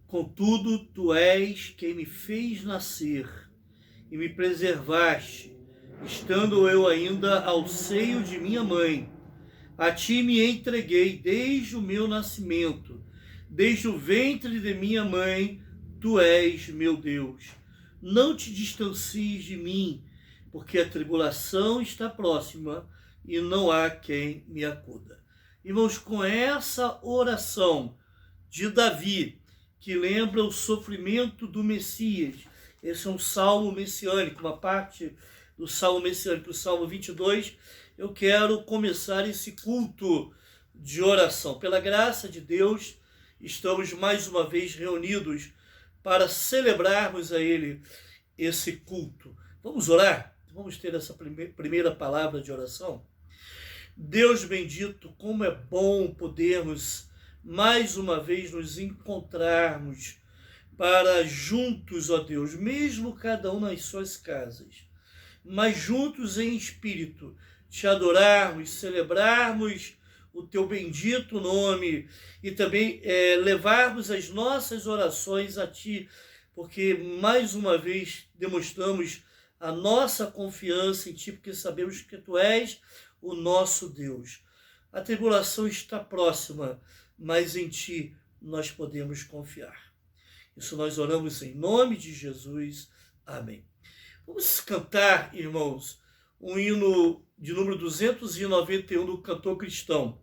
Contudo, tu és quem me fez nascer e me preservaste, estando eu ainda ao seio de minha mãe. A ti me entreguei desde o meu nascimento, desde o ventre de minha mãe, tu és meu Deus. Não te distancies de mim, porque a tribulação está próxima e não há quem me acuda. Irmãos, com essa oração de Davi, que lembra o sofrimento do Messias, esse é um salmo messiânico, uma parte do salmo messiânico, o salmo 22, eu quero começar esse culto de oração. Pela graça de Deus, estamos mais uma vez reunidos para celebrarmos a Ele esse culto. Vamos orar? Vamos ter essa primeira palavra de oração? Deus bendito, como é bom podermos mais uma vez nos encontrarmos para juntos, ó Deus, mesmo cada um nas suas casas, mas juntos em espírito, te adorarmos, celebrarmos o teu bendito nome e também levarmos as nossas orações a ti, porque mais uma vez demonstramos a nossa confiança em ti, porque sabemos que tu és o nosso Deus. A tribulação está próxima, mas em ti nós podemos confiar. Isso nós oramos em nome de Jesus. Amém. Vamos cantar, irmãos, um hino de número 291 do Cantor Cristão.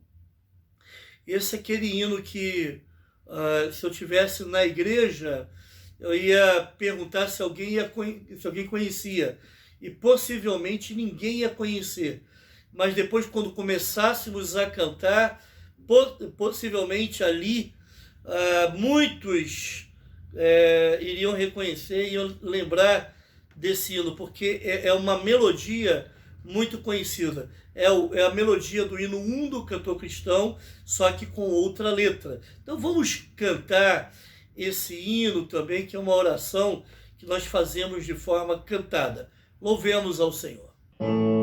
Esse é aquele hino que, se eu tivesse na igreja, eu ia perguntar se alguém conhecia. E possivelmente ninguém ia conhecer. Mas depois, quando começássemos a cantar, possivelmente ali, muitos iriam reconhecer e iam lembrar desse hino, porque é uma melodia muito conhecida. É a melodia do hino 1 do Cantor Cristão, só que com outra letra. Então vamos cantar esse hino também, que é uma oração que nós fazemos de forma cantada. Louvemos ao Senhor. Oh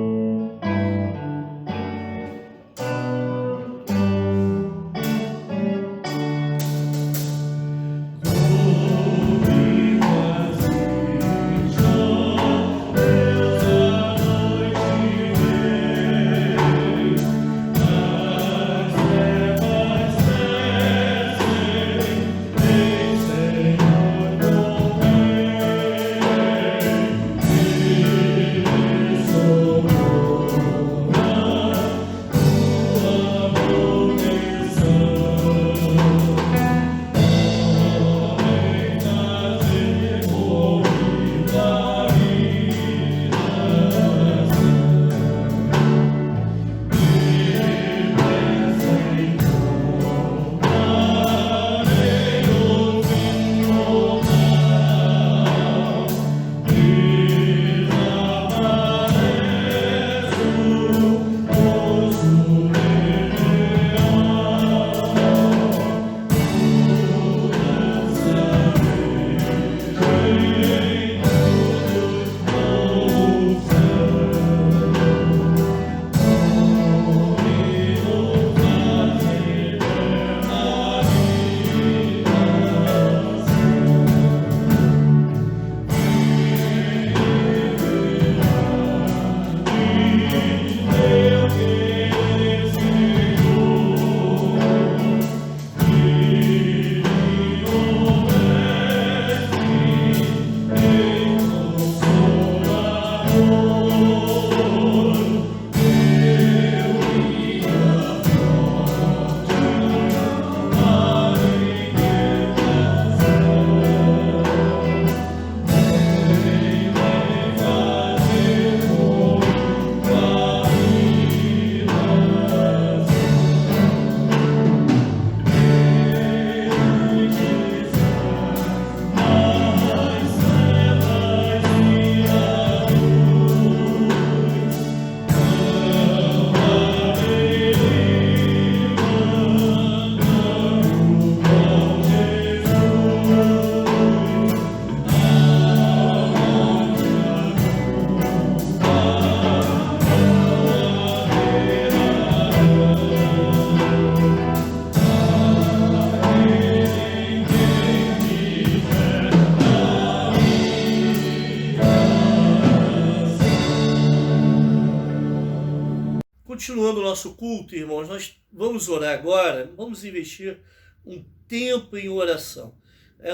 Continuando o nosso culto, irmãos, nós vamos orar agora, vamos investir um tempo em oração.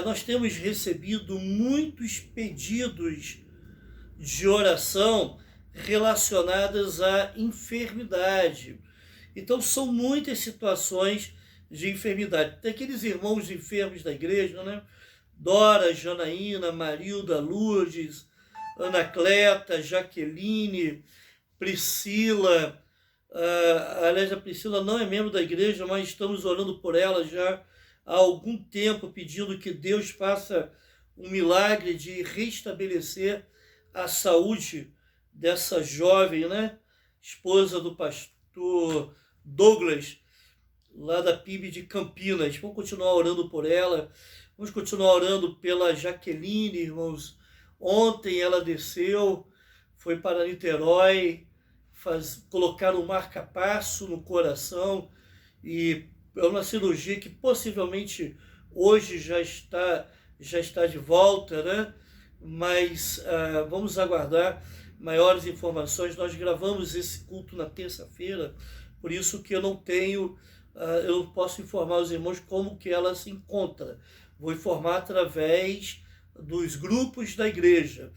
Nós temos recebido muitos pedidos de oração relacionadas à enfermidade. Então, são muitas situações de enfermidade. Tem aqueles irmãos enfermos da igreja, né? Dora, Janaína, Marilda, Lourdes, Anacleta, Jaqueline, Priscila. Aliás, a Priscila não é membro da igreja, mas estamos orando por ela já há algum tempo, pedindo que Deus faça um milagre de restabelecer a saúde dessa jovem, né? Esposa do pastor Douglas, lá da PIB de Campinas. Vamos continuar orando por ela, vamos continuar orando pela Jaqueline, irmãos. Ontem ela desceu, foi para Niterói, colocar um marca-passo no coração, e é uma cirurgia que possivelmente hoje já está de volta, né? Mas vamos aguardar maiores informações. Nós gravamos esse culto na terça-feira, por isso que eu não posso informar os irmãos como que ela se encontra. Vou informar através dos grupos da igreja.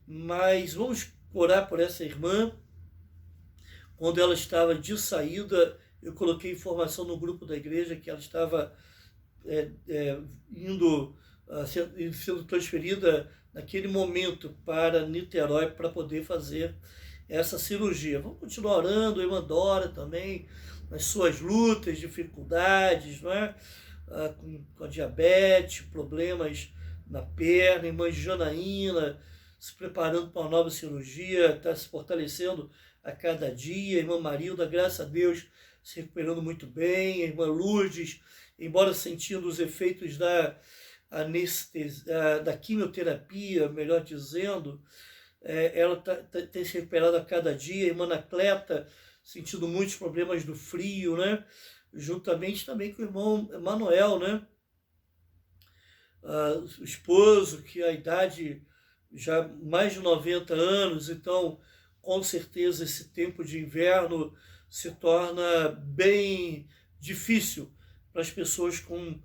Mas vamos orar por essa irmã. Quando ela estava de saída, eu coloquei informação no grupo da igreja que ela estava sendo transferida naquele momento para Niterói para poder fazer essa cirurgia. Vamos continuar orando, a irmã Dora também, nas suas lutas, dificuldades, não é? Com a diabetes, problemas na perna, a irmã Janaína se preparando para uma nova cirurgia, está se fortalecendo a cada dia, a irmã Marilda, graças a Deus, se recuperando muito bem, a irmã Lourdes, embora sentindo os efeitos da quimioterapia, melhor dizendo, ela tem se recuperado a cada dia, a irmã Anacleta sentindo muitos problemas do frio, né? Juntamente também com o irmão Emanuel, né? O esposo, que a idade já mais de 90 anos, então com certeza esse tempo de inverno se torna bem difícil para as pessoas com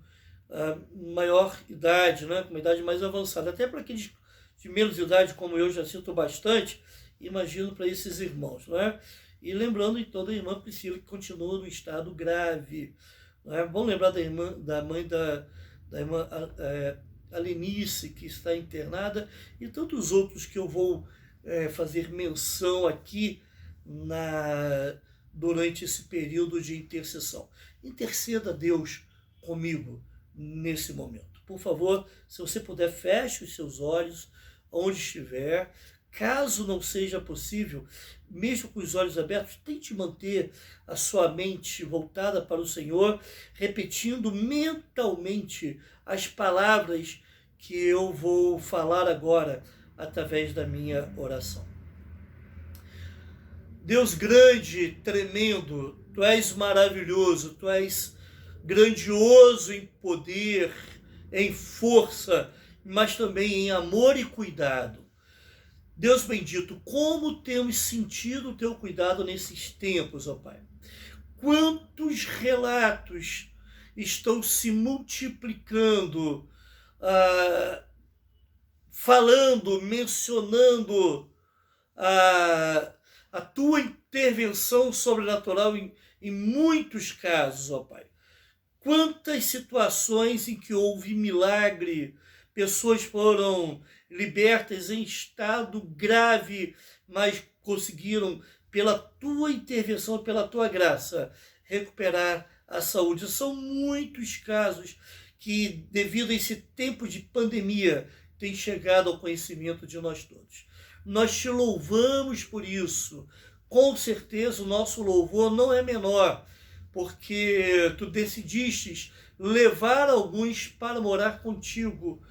maior idade, né? Com uma idade mais avançada. Até para aqueles de menos idade, como eu já sinto bastante, imagino para esses irmãos, não é? E lembrando então da irmã Priscila, que continua no estado grave. Não é? Vamos lembrar da mãe da irmã Alenice, que está internada, e tantos outros que eu vou fazer menção aqui durante esse período de intercessão. Interceda a Deus comigo nesse momento. Por favor, se você puder, feche os seus olhos onde estiver. Caso não seja possível, mesmo com os olhos abertos, tente manter a sua mente voltada para o Senhor, repetindo mentalmente as palavras que eu vou falar agora através da minha oração. Deus grande, tremendo, Tu és maravilhoso, Tu és grandioso em poder, em força, mas também em amor e cuidado. Deus bendito, como temos sentido o Teu cuidado nesses tempos, ó Pai. Quantos relatos estão se multiplicando, falando, mencionando a Tua intervenção sobrenatural em muitos casos, ó Pai. Quantas situações em que houve milagre, pessoas foram libertas em estado grave, mas conseguiram, pela Tua intervenção, pela Tua graça, recuperar a saúde. São muitos casos que, devido a esse tempo de pandemia, têm chegado ao conhecimento de nós todos. Nós Te louvamos por isso. Com certeza o nosso louvor não é menor, porque Tu decidistes levar alguns para morar contigo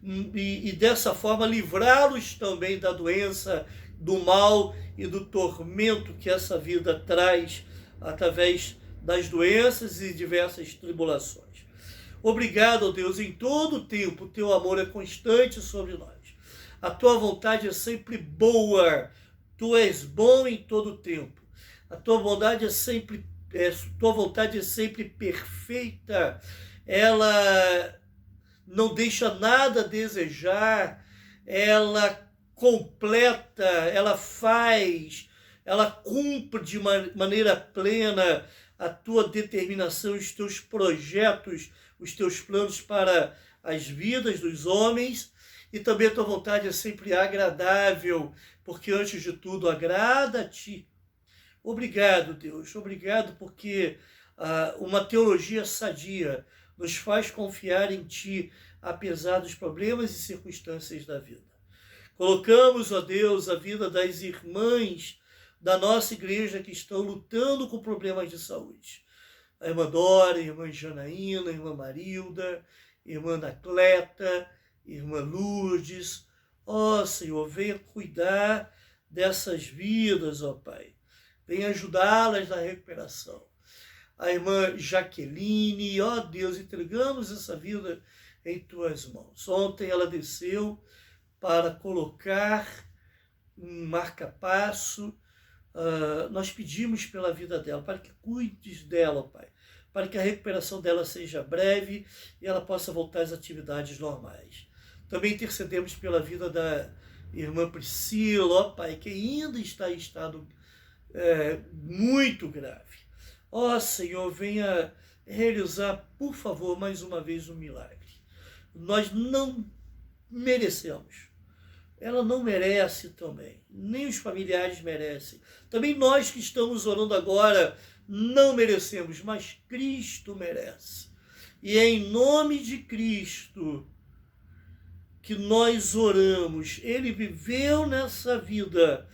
e dessa forma livrá-los também da doença, do mal e do tormento que essa vida traz através das doenças e diversas tribulações. Obrigado, ó Deus, em todo o tempo, o Teu amor é constante sobre nós. A Tua vontade é sempre boa, Tu és bom em todo o tempo. A tua bondade tua vontade é sempre perfeita. Ela não deixa nada a desejar. Ela completa, ela faz, ela cumpre de maneira plena a tua determinação, os teus projetos, os teus planos para as vidas dos homens, e também a tua vontade é sempre agradável, porque antes de tudo agrada a ti. Obrigado, Deus, obrigado porque uma teologia sadia nos faz confiar em ti, apesar dos problemas e circunstâncias da vida. Colocamos, ó Deus, a vida das irmãs da nossa igreja que estão lutando com problemas de saúde. A irmã Dora, a irmã Janaína, a irmã Marilda, a irmã Anacleta, a irmã Lourdes. Ó Senhor, venha cuidar dessas vidas, ó Pai. Venha ajudá-las na recuperação. A irmã Jaqueline, ó Deus, entregamos essa vida em tuas mãos. Ontem ela desceu para colocar um marca-passo. Nós pedimos pela vida dela, para que cuides dela, Pai, para que a recuperação dela seja breve e ela possa voltar às atividades normais. Também intercedemos pela vida da irmã Priscila, ó Pai, que ainda está em estado muito grave. Ó Senhor, venha realizar, por favor, mais uma vez um milagre. Nós não merecemos. Ela não merece também, nem os familiares merecem. Também nós que estamos orando agora não merecemos, mas Cristo merece. E é em nome de Cristo que nós oramos. Ele viveu nessa vida,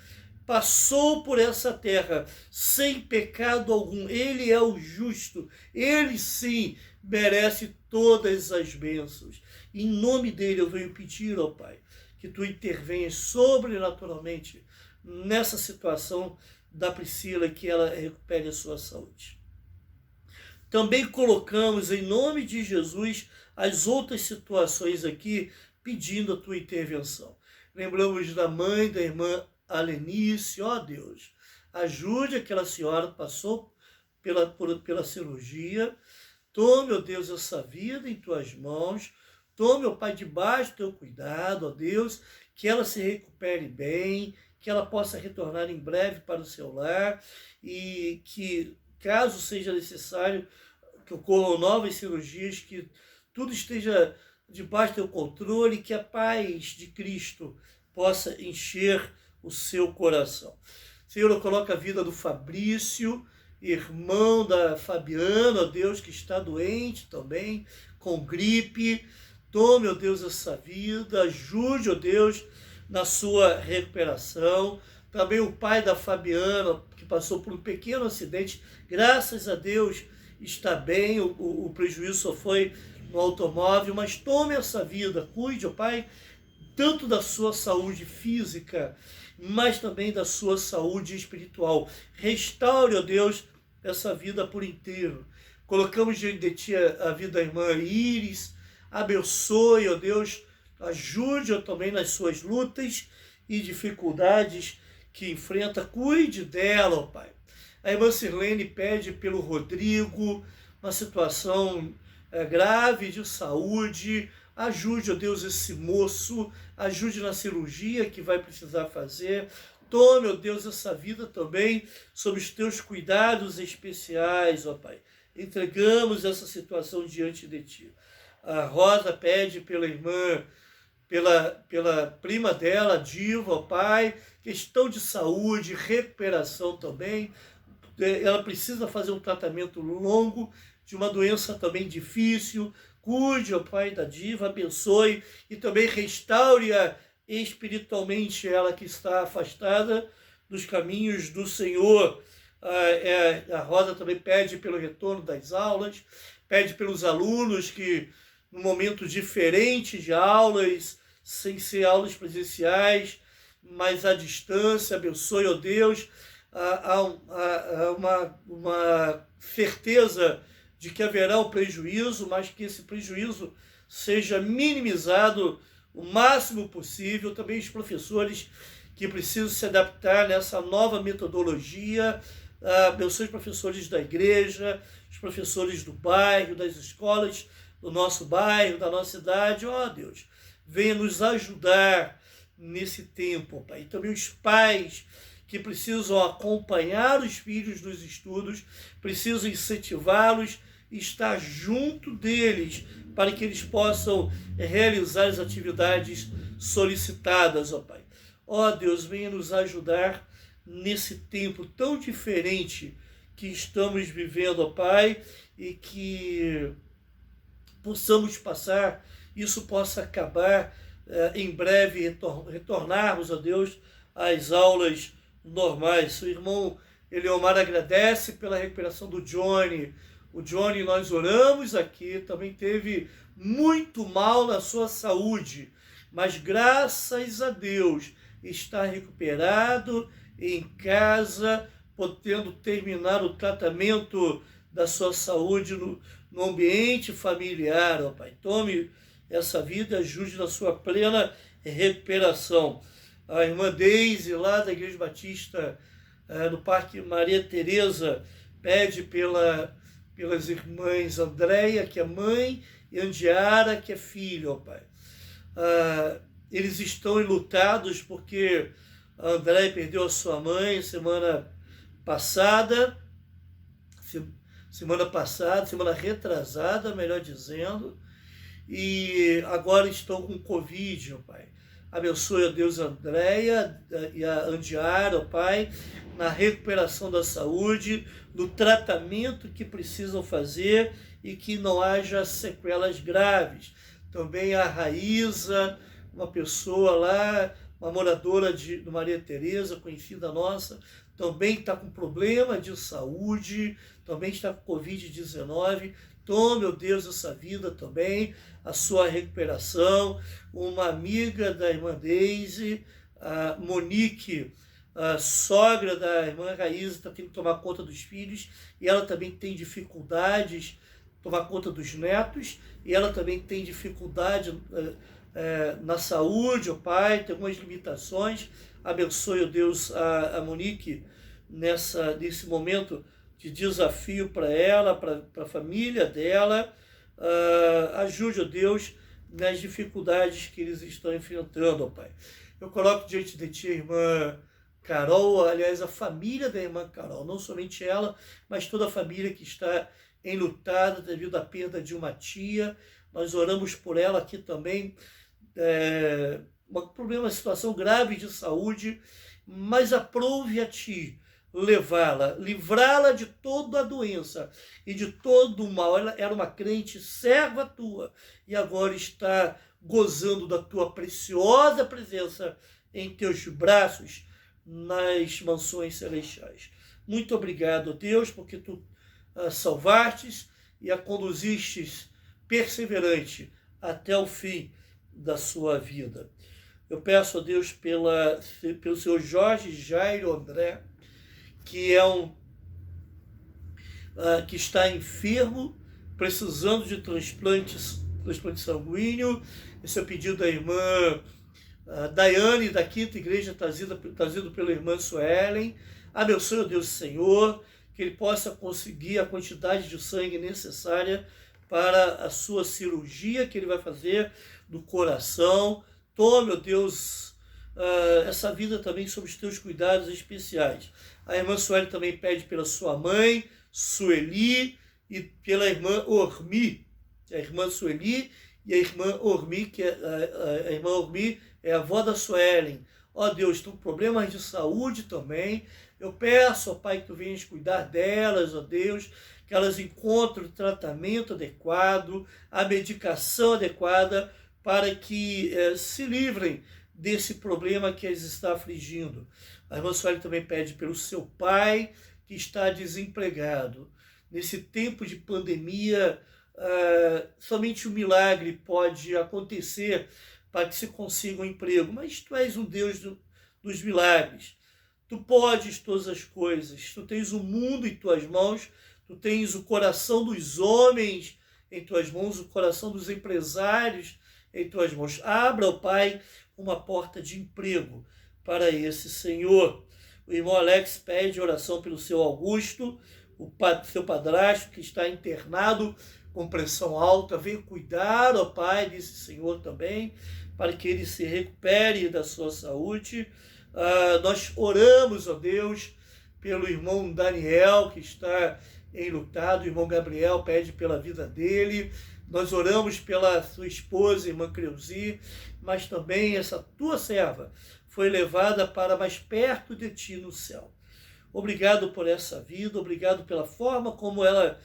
passou por essa terra sem pecado algum. Ele é o justo, ele sim merece todas as bênçãos. Em nome dele eu venho pedir, ó Pai, que tu intervenhas sobrenaturalmente nessa situação da Priscila, que ela recupere a sua saúde. Também colocamos em nome de Jesus as outras situações aqui, pedindo a tua intervenção. Lembramos da mãe da irmã Alenice, ó Deus, ajude aquela senhora que passou pela cirurgia. Tome, ó Deus, essa vida em tuas mãos. Tome, ó Pai, debaixo do teu cuidado, ó Deus, que ela se recupere bem, que ela possa retornar em breve para o seu lar e que, caso seja necessário, que ocorram novas cirurgias, que tudo esteja debaixo do teu controle, que a paz de Cristo possa encher o seu coração. Senhor, eu coloco a vida do Fabrício, irmão da Fabiana, ó Deus, que está doente também, com gripe. Tome, ó Deus, essa vida, ajude, ó Deus, na sua recuperação. Também o pai da Fabiana, que passou por um pequeno acidente, graças a Deus está bem, o prejuízo só foi no automóvel, mas tome essa vida, cuide, ó Pai, tanto da sua saúde física, mas também da sua saúde espiritual. Restaure, ó Deus, essa vida por inteiro. Colocamos diante de Ti a vida da irmã Iris. Abençoe, ó Deus, ajude-a também nas suas lutas e dificuldades que enfrenta. Cuide dela, ó Pai. A irmã Sirlene pede pelo Rodrigo, uma situação grave de saúde. Ajude, ó Deus, esse moço, ajude na cirurgia que vai precisar fazer. Tome, ó Deus, essa vida também sob os teus cuidados especiais, ó Pai. Entregamos essa situação diante de Ti. A Rosa pede pela irmã, pela prima dela, Diva, ó Pai, questão de saúde, recuperação também. Ela precisa fazer um tratamento longo de uma doença também difícil. Cuide, ó Pai, da Diva, abençoe e também restaure-a espiritualmente, ela que está afastada dos caminhos do Senhor. A Rosa também pede pelo retorno das aulas, pede pelos alunos que, num momento diferente de aulas, sem ser aulas presenciais, mas à distância, abençoe, ó Deus, uma certeza de que haverá um prejuízo, mas que esse prejuízo seja minimizado o máximo possível. Também os professores que precisam se adaptar nessa nova metodologia, Abençoe os professores da igreja, os professores do bairro, das escolas do nosso bairro, da nossa cidade. Ó Deus, venha nos ajudar nesse tempo, Pai. E também os pais que precisam acompanhar os filhos nos estudos, precisam incentivá-los e estar junto deles para que eles possam realizar as atividades solicitadas, ó Pai. Ó Deus, venha nos ajudar nesse tempo tão diferente que estamos vivendo, ó Pai, e que possamos passar, isso possa acabar em breve, retornarmos, ó Deus, às aulas normais. O irmão Eleomar agradece pela recuperação do Johnny. O Johnny, nós oramos aqui, também teve muito mal na sua saúde, mas graças a Deus está recuperado em casa, podendo terminar o tratamento da sua saúde no ambiente familiar, ó Pai. Tome essa vida e ajude na sua plena recuperação. A irmã Deise, lá da Igreja Batista, no Parque Maria Tereza, pede pelas irmãs Andréia, que é mãe, e Andiara, que é filha, ó Pai. Eles estão enlutados porque a Andréia perdeu a sua mãe semana retrasada, melhor dizendo, e agora estão com Covid, ó Pai. Abençoe a Deus a Andréia e a Andiara, ó Pai, na recuperação da saúde, no tratamento que precisam fazer e que não haja sequelas graves. Também a Raíza, uma pessoa lá, uma moradora do Maria Tereza, conhecida nossa, também está com problema de saúde, também está com Covid-19. Tome, meu Deus, essa vida também, a sua recuperação. Uma amiga da irmã Deise, a Monique, a sogra da irmã Raíza, está tendo que tomar conta dos filhos, e ela também tem dificuldades de tomar conta dos netos, e ela também tem dificuldade na saúde, ó Pai, tem algumas limitações. Abençoe, ó Deus, a Monique nesse momento de desafio para ela, para a família dela. Ajude, ó Deus, nas dificuldades que eles estão enfrentando, ó Pai. Eu coloco diante de Ti a irmã Carol, aliás, a família da irmã Carol, não somente ela, mas toda a família que está enlutada devido à perda de uma tia. Nós oramos por ela aqui também, uma situação grave de saúde, mas aprove a Ti levá-la, livrá-la de toda a doença e de todo o mal. Ela era uma crente, serva Tua, e agora está gozando da Tua preciosa presença em Teus braços nas mansões celestiais. Muito obrigado, Deus, porque Tu a salvastes e a conduzistes perseverante até o fim da sua vida. Eu peço a Deus pelo Senhor Jorge Jairo André, que que está enfermo, precisando de transplante sanguíneo. Esse é o pedido da irmã Daiane, da Quinta Igreja, trazido pela irmã Suelen. Abençoe o Deus Senhor, que ele possa conseguir a quantidade de sangue necessária para a sua cirurgia que ele vai fazer do coração. Tome, ó Deus, essa vida também sob os teus cuidados especiais. A irmã Sueli também pede pela sua mãe, Sueli, e pela irmã Ormi. A irmã Sueli e a irmã Ormi, que a irmã Ormi é a avó da Suelen. Ó Deus, estão com problemas de saúde também. Eu peço, ó Pai, que Tu venhas cuidar delas, ó Deus, que elas encontrem o tratamento adequado, a medicação adequada, para que se livrem desse problema que as está afligindo. A irmã Sueli também pede pelo seu pai, que está desempregado. Nesse tempo de pandemia, somente um milagre pode acontecer para que se consiga um emprego. Mas Tu és um Deus dos milagres. Tu podes todas as coisas. Tu tens o mundo em Tuas mãos. Tu tens o coração dos homens em Tuas mãos, o coração dos empresários em Tuas mãos. Abra, ó Pai, uma porta de emprego para esse Senhor. O irmão Alex pede oração pelo seu Augusto, seu padrasto, que está internado com pressão alta. Venha cuidar, ó Pai, desse Senhor também, para que ele se recupere da sua saúde. Nós oramos, ó Deus, pelo irmão Daniel, que está enlutado. O irmão Gabriel pede pela vida dele. Nós oramos pela sua esposa, irmã Creuzi, mas também essa tua serva foi levada para mais perto de ti no céu. Obrigado por essa vida, obrigado pela forma como ela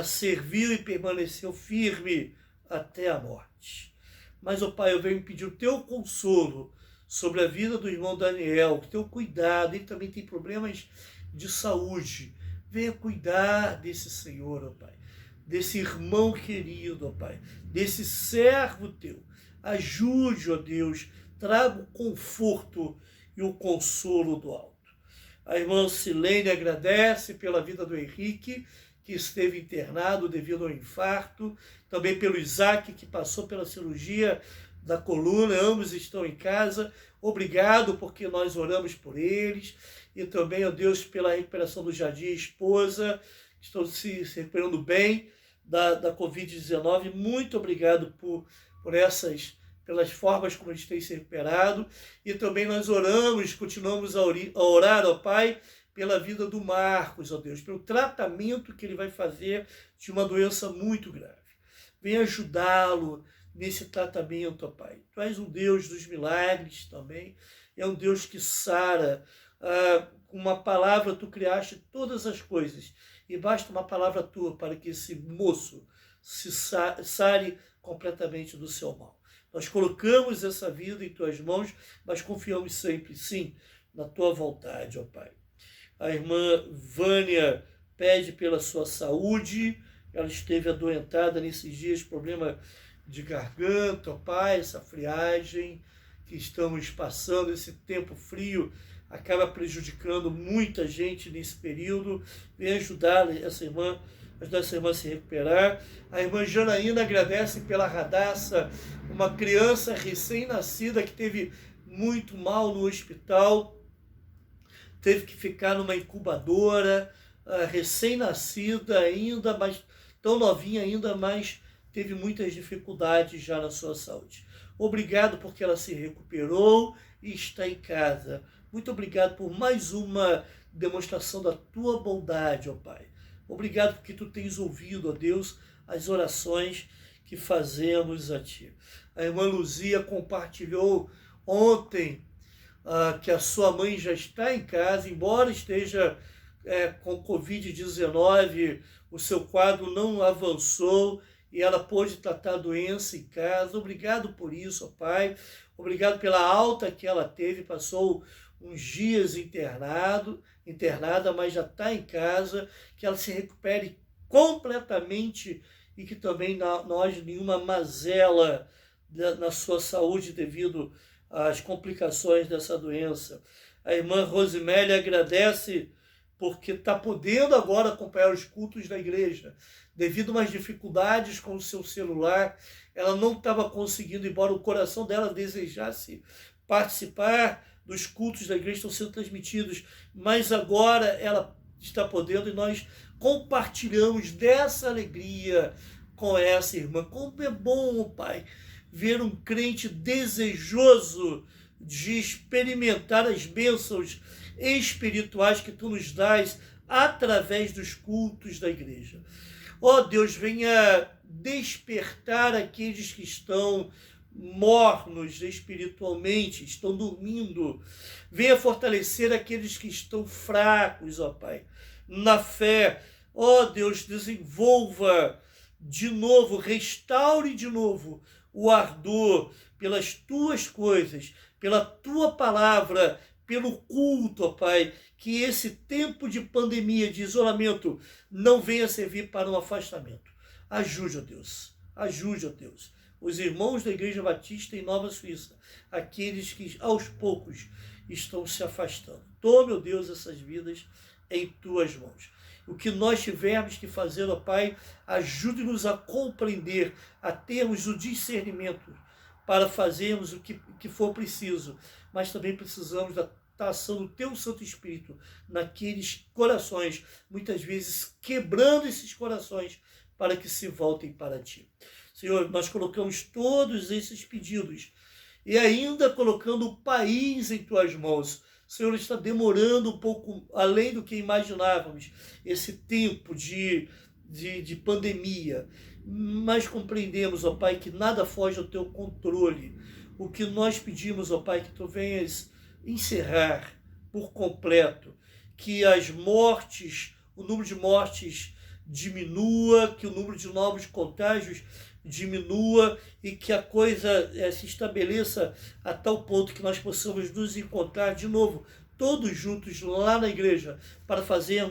serviu e permaneceu firme até a morte. Mas, ó Pai, eu venho pedir o teu consolo sobre a vida do irmão Daniel, o teu cuidado. Ele também tem problemas de saúde. Venha cuidar desse Senhor, ó Pai, desse irmão querido, ó Pai, desse servo teu. Ajude, ó Deus, traga o conforto e o consolo do alto. A irmã Silene agradece pela vida do Henrique, que esteve internado devido ao infarto, também pelo Isaac, que passou pela cirurgia da coluna. Ambos estão em casa. Obrigado, porque nós oramos por eles. E também, ó Deus, pela recuperação do Jardim, esposa, que estão se recuperando bem da Covid-19. Muito obrigado pelas formas como eles têm se recuperado. E também nós oramos, continuamos a orar, ó Pai, pela vida do Marcos, ó Deus, pelo tratamento que ele vai fazer de uma doença muito grave. Venha ajudá-lo nesse tratamento, ó Pai. Tu és um Deus dos milagres também, é um Deus que sara. Com uma palavra tu criaste todas as coisas, e basta uma palavra tua para que esse moço se sare completamente do seu mal. Nós colocamos essa vida em tuas mãos, mas confiamos sempre, sim, na tua vontade, ó Pai. A irmã Vânia pede pela sua saúde. Ela esteve adoentada nesses dias, problema de garganta, ó Pai, essa friagem que estamos passando, esse tempo frio acaba prejudicando muita gente nesse período. Vem ajudar essa irmã a se recuperar. A irmã Janaína agradece pela Radassa, uma criança recém-nascida que teve muito mal no hospital, teve que ficar numa incubadora, recém-nascida ainda, mas tão novinha ainda, mas teve muitas dificuldades já na sua saúde. Obrigado porque ela se recuperou e está em casa. Muito obrigado por mais uma demonstração da tua bondade, ó Pai. Obrigado porque tu tens ouvido, ó Deus, as orações que fazemos a ti. A irmã Luzia compartilhou ontem que a sua mãe já está em casa, embora esteja com Covid-19, o seu quadro não avançou e ela pôde tratar a doença em casa. Obrigado por isso, ó Pai. Obrigado pela alta que ela teve, passou uns dias internada, mas já está em casa, que ela se recupere completamente e que também não haja nenhuma mazela na sua saúde devido às complicações dessa doença. A irmã Rosimélia agradece porque está podendo agora acompanhar os cultos da igreja. Devido a umas dificuldades com o seu celular, ela não estava conseguindo, embora o coração dela desejasse participar dos cultos da igreja, estão sendo transmitidos, mas agora ela está podendo e nós compartilhamos dessa alegria com essa irmã. Como é bom, Pai, ver um crente desejoso de experimentar as bênçãos espirituais que tu nos dás através dos cultos da igreja. Ó Deus, venha despertar aqueles que estão mornos espiritualmente, estão dormindo. Venha fortalecer aqueles que estão fracos, ó Pai, na fé. Ó Deus, desenvolva de novo, restaure de novo o ardor pelas tuas coisas, pela tua palavra, pelo culto, ó Pai, que esse tempo de pandemia, de isolamento, não venha servir para um afastamento. Ajude, ó Deus, ajude, ó Deus, os irmãos da Igreja Batista em Nova Suíça, aqueles que aos poucos estão se afastando. Tome, ó Deus, essas vidas em tuas mãos. O que nós tivermos que fazer, ó Pai, ajude-nos a compreender, a termos o discernimento para fazermos o que for preciso, mas também precisamos da ação do teu Santo Espírito naqueles corações, muitas vezes quebrando esses corações para que se voltem para ti. Senhor, nós colocamos todos esses pedidos e ainda colocando o país em tuas mãos. Senhor, está demorando um pouco além do que imaginávamos esse tempo de pandemia, mas compreendemos, ó Pai, que nada foge ao teu controle. O que nós pedimos, ó Pai, que tu venhas encerrar por completo, que as mortes, o número de mortes diminua, que o número de novos contágios diminua e que a coisa se estabeleça a tal ponto que nós possamos nos encontrar de novo, todos juntos lá na igreja, para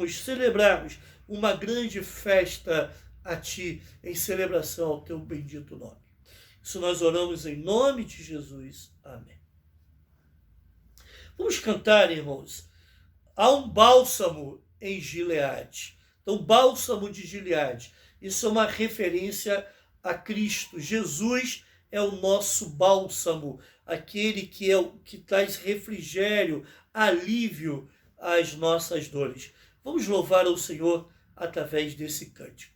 celebrarmos uma grande festa a Ti, em celebração ao Teu bendito nome. Isso nós oramos em nome de Jesus. Amém. Vamos cantar, irmãos. Há um bálsamo em Gileade. Então, bálsamo de Gileade. Isso é uma referência a Cristo. Jesus é o nosso bálsamo, aquele que traz refrigério, alívio às nossas dores. Vamos louvar ao Senhor através desse cântico.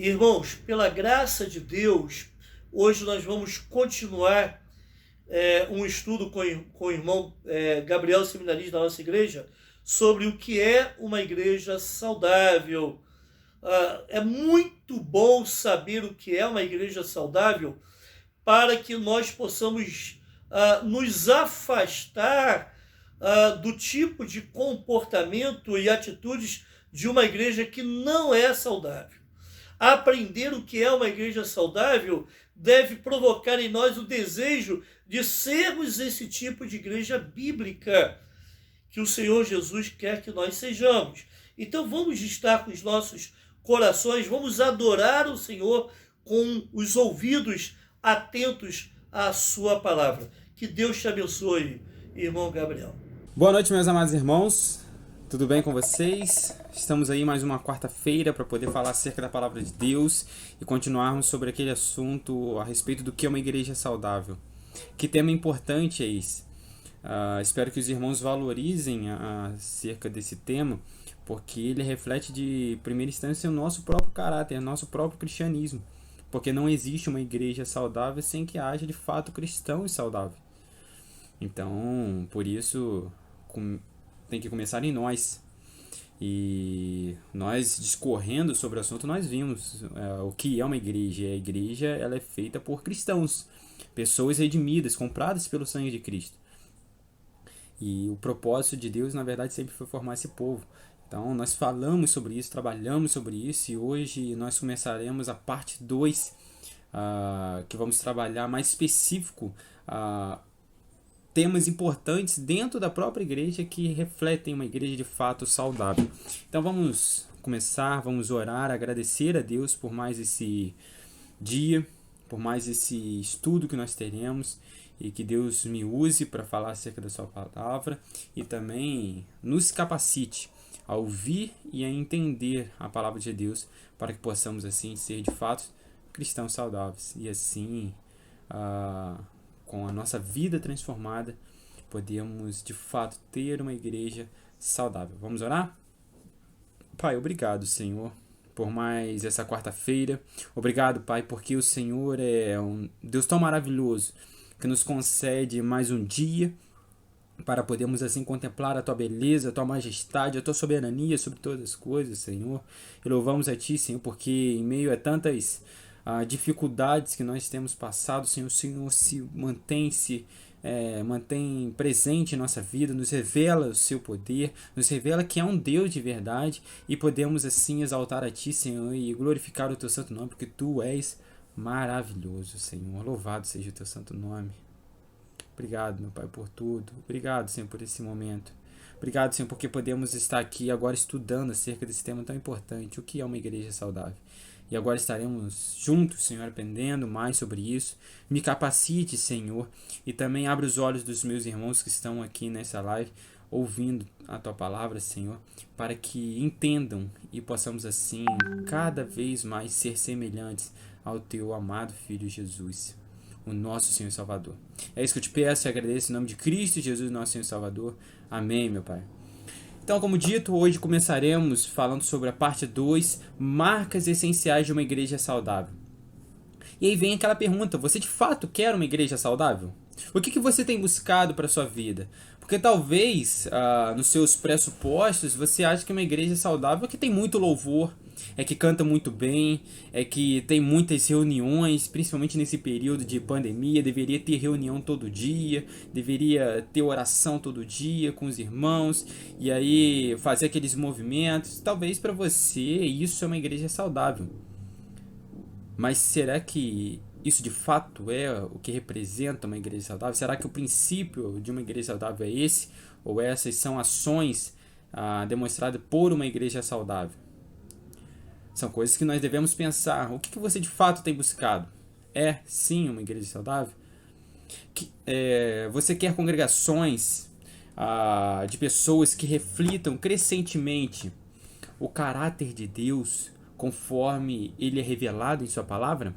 Irmãos, pela graça de Deus, hoje nós vamos continuar um estudo com o irmão Gabriel, seminarista da nossa igreja, sobre o que é uma igreja saudável. É muito bom saber o que é uma igreja saudável para que nós possamos nos afastar do tipo de comportamento e atitudes de uma igreja que não é saudável. Aprender o que é uma igreja saudável deve provocar em nós o desejo de sermos esse tipo de igreja bíblica que o Senhor Jesus quer que nós sejamos. Então vamos estar com os nossos corações, vamos adorar o Senhor com os ouvidos atentos à sua palavra. Que Deus te abençoe, irmão Gabriel. Boa noite, meus amados irmãos. Tudo bem com vocês? Estamos aí mais uma quarta-feira para poder falar acerca da palavra de Deus e continuarmos sobre aquele assunto a respeito do que é uma igreja saudável. Que tema importante é esse? Espero que os irmãos valorizem acerca desse tema, porque ele reflete de primeira instância o nosso próprio caráter, o nosso próprio cristianismo. Porque não existe uma igreja saudável sem que haja de fato cristãos saudáveis. Então, por isso, tem que começar em nós. E nós, discorrendo sobre o assunto, nós vimos o que é uma igreja. A igreja ela é feita por cristãos, pessoas redimidas, compradas pelo sangue de Cristo. E o propósito de Deus, na verdade, sempre foi formar esse povo. Então, nós falamos sobre isso, trabalhamos sobre isso, e hoje nós começaremos a parte 2, que vamos trabalhar mais específico temas importantes dentro da própria igreja que refletem uma igreja de fato saudável. Então vamos começar, vamos orar, agradecer a Deus por mais esse dia, por mais esse estudo que nós teremos, e que Deus me use para falar acerca da sua palavra e também nos capacite a ouvir e a entender a palavra de Deus, para que possamos assim ser de fato cristãos saudáveis e assim com a nossa vida transformada, podemos de fato ter uma igreja saudável. Vamos orar? Pai, obrigado, Senhor, por mais essa quarta-feira. Obrigado, Pai, porque o Senhor é um Deus tão maravilhoso, que nos concede mais um dia para podermos assim contemplar a Tua beleza, a Tua majestade, a Tua soberania sobre todas as coisas, Senhor. E louvamos a Ti, Senhor, porque em meio a tantas dificuldades que nós temos passado, Senhor, o Senhor se mantém presente em nossa vida, nos revela o seu poder, nos revela que é um Deus de verdade, e podemos assim exaltar a Ti, Senhor, e glorificar o Teu santo nome, porque Tu és maravilhoso, Senhor. Louvado seja o Teu santo nome. Obrigado, meu Pai, por tudo. Obrigado, Senhor, por esse momento. Obrigado, Senhor, porque podemos estar aqui agora estudando acerca desse tema tão importante, o que é uma igreja saudável. E agora estaremos juntos, Senhor, aprendendo mais sobre isso. Me capacite, Senhor, e também abra os olhos dos meus irmãos que estão aqui nessa live, ouvindo a Tua palavra, Senhor, para que entendam e possamos assim cada vez mais ser semelhantes ao Teu amado Filho Jesus, o nosso Senhor e Salvador. É isso que eu te peço e agradeço em nome de Cristo Jesus, nosso Senhor e Salvador. Amém, meu Pai. Então, como dito, hoje começaremos falando sobre a parte 2, marcas essenciais de uma igreja saudável. E aí vem aquela pergunta, você de fato quer uma igreja saudável? O que você tem buscado para a sua vida? Porque talvez, nos seus pressupostos, você acha que uma igreja saudável é que tem muito louvor, é que canta muito bem, é que tem muitas reuniões, principalmente nesse período de pandemia, deveria ter reunião todo dia, deveria ter oração todo dia com os irmãos, e aí fazer aqueles movimentos. Talvez para você isso é uma igreja saudável. Mas será que isso de fato é o que representa uma igreja saudável? Será que o princípio de uma igreja saudável é esse? Ou essas são ações demonstradas por uma igreja saudável? São coisas que nós devemos pensar. O que você de fato tem buscado? É sim uma igreja saudável? Você quer congregações de pessoas que reflitam crescentemente o caráter de Deus conforme ele é revelado em sua palavra?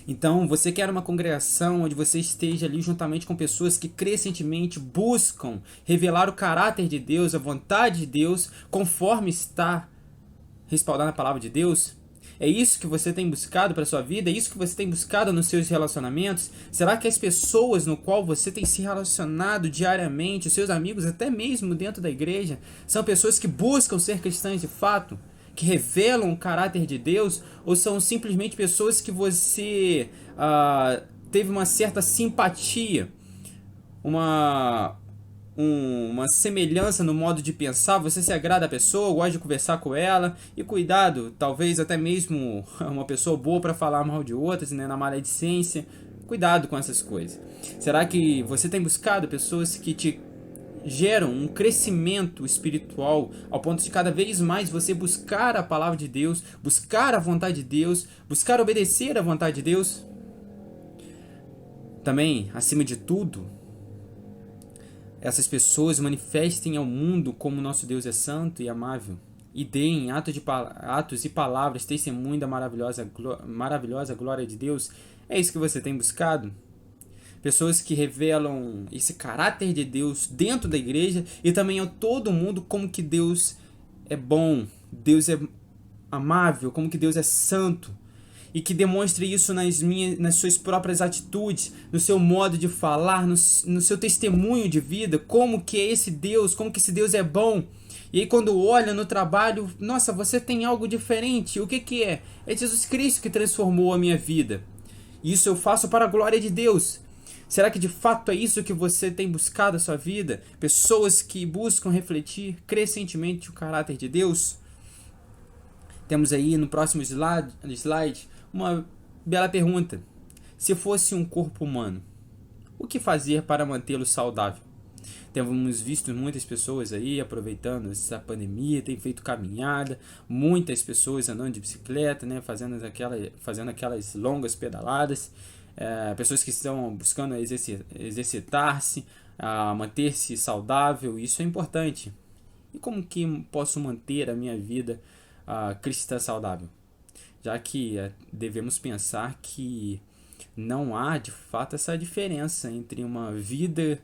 Então, você quer uma congregação onde você esteja ali juntamente com pessoas que crescentemente buscam revelar o caráter de Deus, a vontade de Deus, conforme está respaldado na palavra de Deus? É isso que você tem buscado para a sua vida? É isso que você tem buscado nos seus relacionamentos? Será que as pessoas no qual você tem se relacionado diariamente, os seus amigos, até mesmo dentro da igreja, são pessoas que buscam ser cristãs de fato? Que revelam o caráter de Deus? Ou são simplesmente pessoas que você teve uma certa simpatia, uma uma semelhança no modo de pensar, você se agrada à pessoa, gosta de conversar com ela, e cuidado, talvez até mesmo uma pessoa boa para falar mal de outras, né, na maledicência. Cuidado com essas coisas. Será que você tem buscado pessoas que te geram um crescimento espiritual ao ponto de cada vez mais você buscar a palavra de Deus, buscar a vontade de Deus, buscar obedecer à vontade de Deus? Também, acima de tudo, essas pessoas manifestem ao mundo como nosso Deus é santo e amável, e deem atos e palavras testemunho da maravilhosa glória de Deus. É isso que você tem buscado? Pessoas que revelam esse caráter de Deus dentro da igreja e também a todo mundo, como que Deus é bom, Deus é amável, como que Deus é santo, e que demonstre isso nas suas próprias atitudes, no seu modo de falar, no seu testemunho de vida, como que é esse Deus, como que esse Deus é bom. E aí quando olha no trabalho, nossa, você tem algo diferente. O que que é? É Jesus Cristo que transformou a minha vida. Isso eu faço para a glória de Deus. Será que de fato é isso que você tem buscado na sua vida? Pessoas que buscam refletir crescentemente o caráter de Deus? Temos aí no próximo slide uma bela pergunta. Se fosse um corpo humano, o que fazer para mantê-lo saudável? Temos visto muitas pessoas aí aproveitando essa pandemia, tem feito caminhada, muitas pessoas andando de bicicleta, né, fazendo aquelas longas pedaladas, pessoas que estão buscando exercitar-se, manter-se saudável. Isso é importante. E como que posso manter a minha vida cristã saudável? Já que devemos pensar que não há de fato essa diferença entre uma vida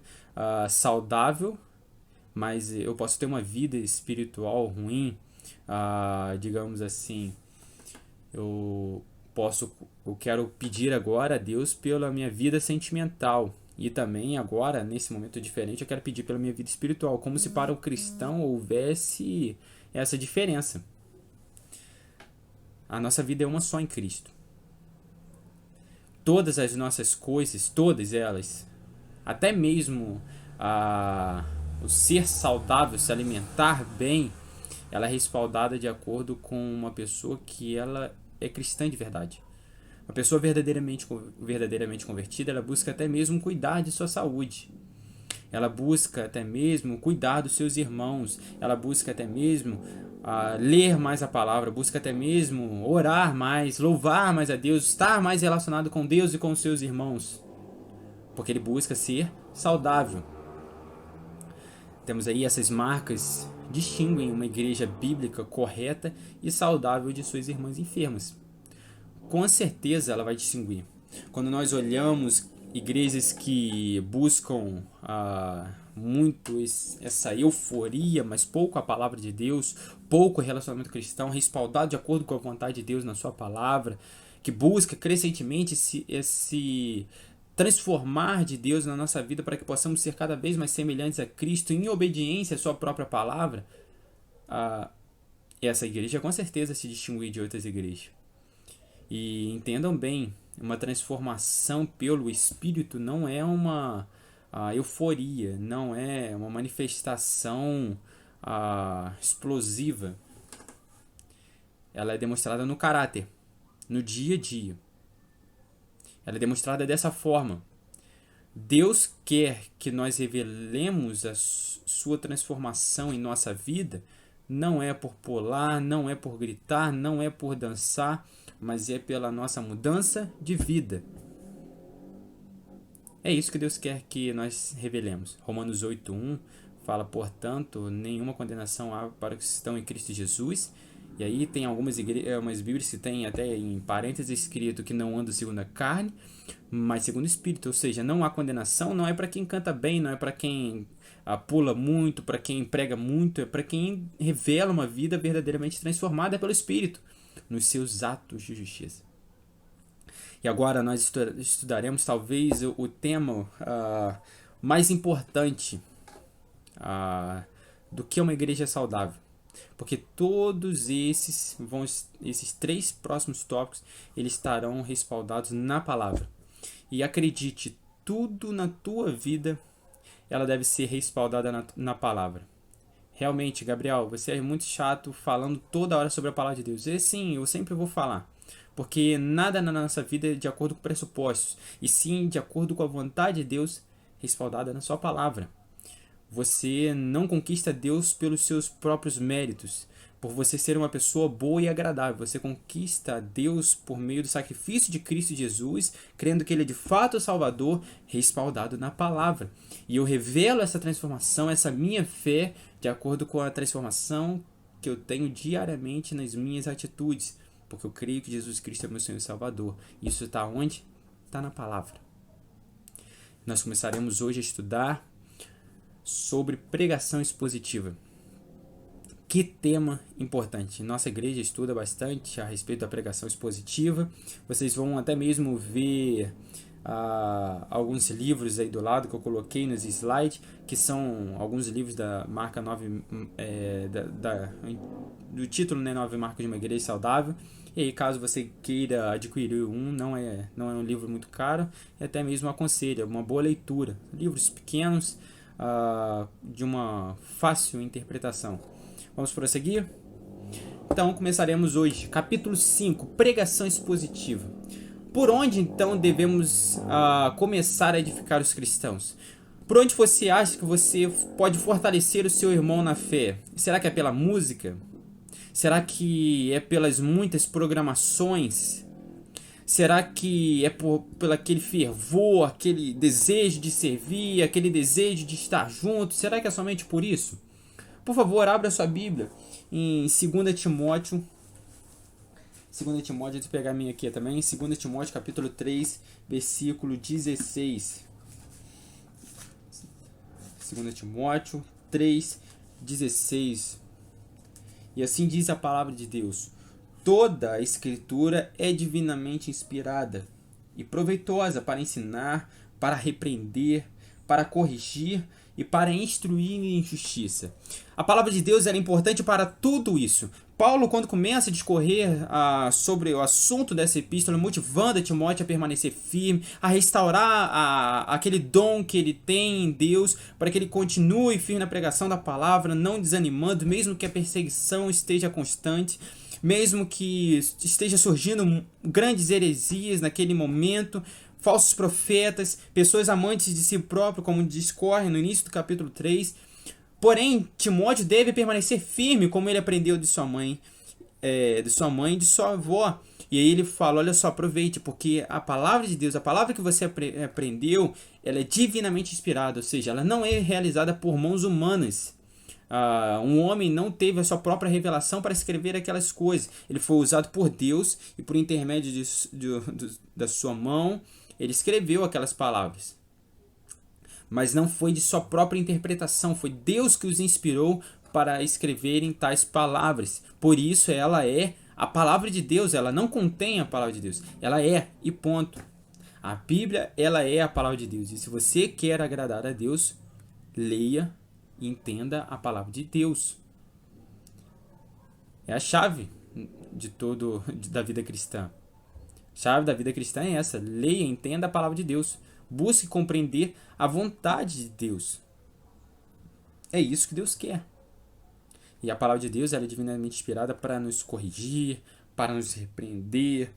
saudável, mas eu posso ter uma vida espiritual ruim, digamos assim. Eu quero pedir agora a Deus pela minha vida sentimental, e também agora, nesse momento diferente, eu quero pedir pela minha vida espiritual, como se para o cristão houvesse essa diferença. A nossa vida é uma só em Cristo. Todas as nossas coisas, todas elas, até mesmo o ser saudável, se alimentar bem, ela é respaldada de acordo com uma pessoa que ela é cristã de verdade. Uma pessoa verdadeiramente convertida, ela busca até mesmo cuidar de sua saúde. Ela busca até mesmo cuidar dos seus irmãos. Ela busca até mesmo ler mais a palavra, busca até mesmo orar mais, louvar mais a Deus, estar mais relacionado com Deus e com os seus irmãos, porque ele busca ser saudável. Temos aí essas marcas distinguem uma igreja bíblica correta e saudável de suas irmãs enfermas. Com certeza ela vai distinguir. Quando nós olhamos igrejas que buscam muito essa euforia, mas pouco a palavra de Deus, pouco o relacionamento cristão, respaldado de acordo com a vontade de Deus na sua palavra, que busca crescentemente esse transformar de Deus na nossa vida para que possamos ser cada vez mais semelhantes a Cristo em obediência à sua própria palavra, essa igreja com certeza se distingue de outras igrejas. E entendam bem, uma transformação pelo Espírito não é uma euforia, não é uma manifestação explosiva. Ela é demonstrada no caráter, no dia a dia. Ela é demonstrada dessa forma. Deus quer que nós revelemos a sua transformação em nossa vida. Não é por pular, não é por gritar, não é por dançar, mas é pela nossa mudança de vida. É isso que Deus quer que nós revelemos. Romanos 8:1 fala, portanto, nenhuma condenação há para os que estão em Cristo Jesus. E aí tem algumas Bíblias que tem até em parênteses escrito que não andam segundo a carne, mas segundo o Espírito. Ou seja, não há condenação, não é para quem canta bem, não é para quem pula muito, para quem prega muito, é para quem revela uma vida verdadeiramente transformada pelo Espírito, nos seus atos de justiça. E agora nós estudaremos talvez o tema mais importante do que uma igreja saudável. Porque todos esses 3 próximos tópicos, eles estarão respaldados na palavra. E acredite, tudo na tua vida ela deve ser respaldada na palavra. Realmente, Gabriel, você é muito chato falando toda hora sobre a palavra de Deus. E sim, eu sempre vou falar. Porque nada na nossa vida é de acordo com pressupostos, e sim de acordo com a vontade de Deus respaldada na sua palavra. Você não conquista Deus pelos seus próprios méritos, por você ser uma pessoa boa e agradável. Você conquista Deus por meio do sacrifício de Cristo Jesus, crendo que Ele é de fato o Salvador, respaldado na palavra. E eu revelo essa transformação, essa minha fé, de acordo com a transformação que eu tenho diariamente nas minhas atitudes, porque eu creio que Jesus Cristo é meu Senhor e Salvador. Isso está onde? Está na palavra. Nós começaremos hoje a estudar sobre pregação expositiva. Que tema importante. Nossa igreja estuda bastante a respeito da pregação expositiva. Vocês vão até mesmo ver alguns livros aí do lado que eu coloquei nos slides, que são alguns livros da marca 9, do título, né, 9 Marcas de uma Igreja Saudável. E aí, caso você queira adquirir não é um livro muito caro, e até mesmo aconselho, uma boa leitura. Livros pequenos, de uma fácil interpretação. Vamos prosseguir? Então, começaremos hoje. Capítulo 5, Pregação Expositiva. Por onde, então, devemos começar a edificar os cristãos? Por onde você acha que você pode fortalecer o seu irmão na fé? Será que é pela música? Será que é pelas muitas programações? Será que é pelo aquele fervor, aquele desejo de servir, aquele desejo de estar junto? Será que é somente por isso? Por favor, abra sua Bíblia em 2 Timóteo. 2 Timóteo, deixa eu pegar a minha aqui também. 2 Timóteo, capítulo 3, versículo 16. 2 Timóteo 3, 16. E assim diz a palavra de Deus: toda a Escritura é divinamente inspirada e proveitosa para ensinar, para repreender, para corrigir e para instruir em justiça. A palavra de Deus é importante para tudo isso. Paulo, quando começa a discorrer sobre o assunto dessa epístola, motivando Timóteo a permanecer firme, a restaurar aquele dom que ele tem em Deus, para que ele continue firme na pregação da palavra, não desanimando, mesmo que a perseguição esteja constante, mesmo que esteja surgindo grandes heresias naquele momento, falsos profetas, pessoas amantes de si próprio, como discorre no início do capítulo 3. Porém, Timóteo deve permanecer firme, como ele aprendeu de sua mãe e de sua avó. E aí ele fala, olha só, aproveite, porque a palavra de Deus, a palavra que você aprendeu, ela é divinamente inspirada, ou seja, ela não é realizada por mãos humanas. Um homem não teve a sua própria revelação para escrever aquelas coisas. Ele foi usado por Deus e por intermédio da sua mão, ele escreveu aquelas palavras. Mas não foi de sua própria interpretação, foi Deus que os inspirou para escreverem tais palavras. Por isso ela é a palavra de Deus, ela não contém a palavra de Deus, ela é, e ponto. A Bíblia, ela é a palavra de Deus, e se você quer agradar a Deus, leia e entenda a palavra de Deus. É a chave da vida cristã. A chave da vida cristã é essa, leia e entenda a palavra de Deus. Busque compreender a vontade de Deus. É isso que Deus quer. E a palavra de Deus ela é divinamente inspirada para nos corrigir, para nos repreender,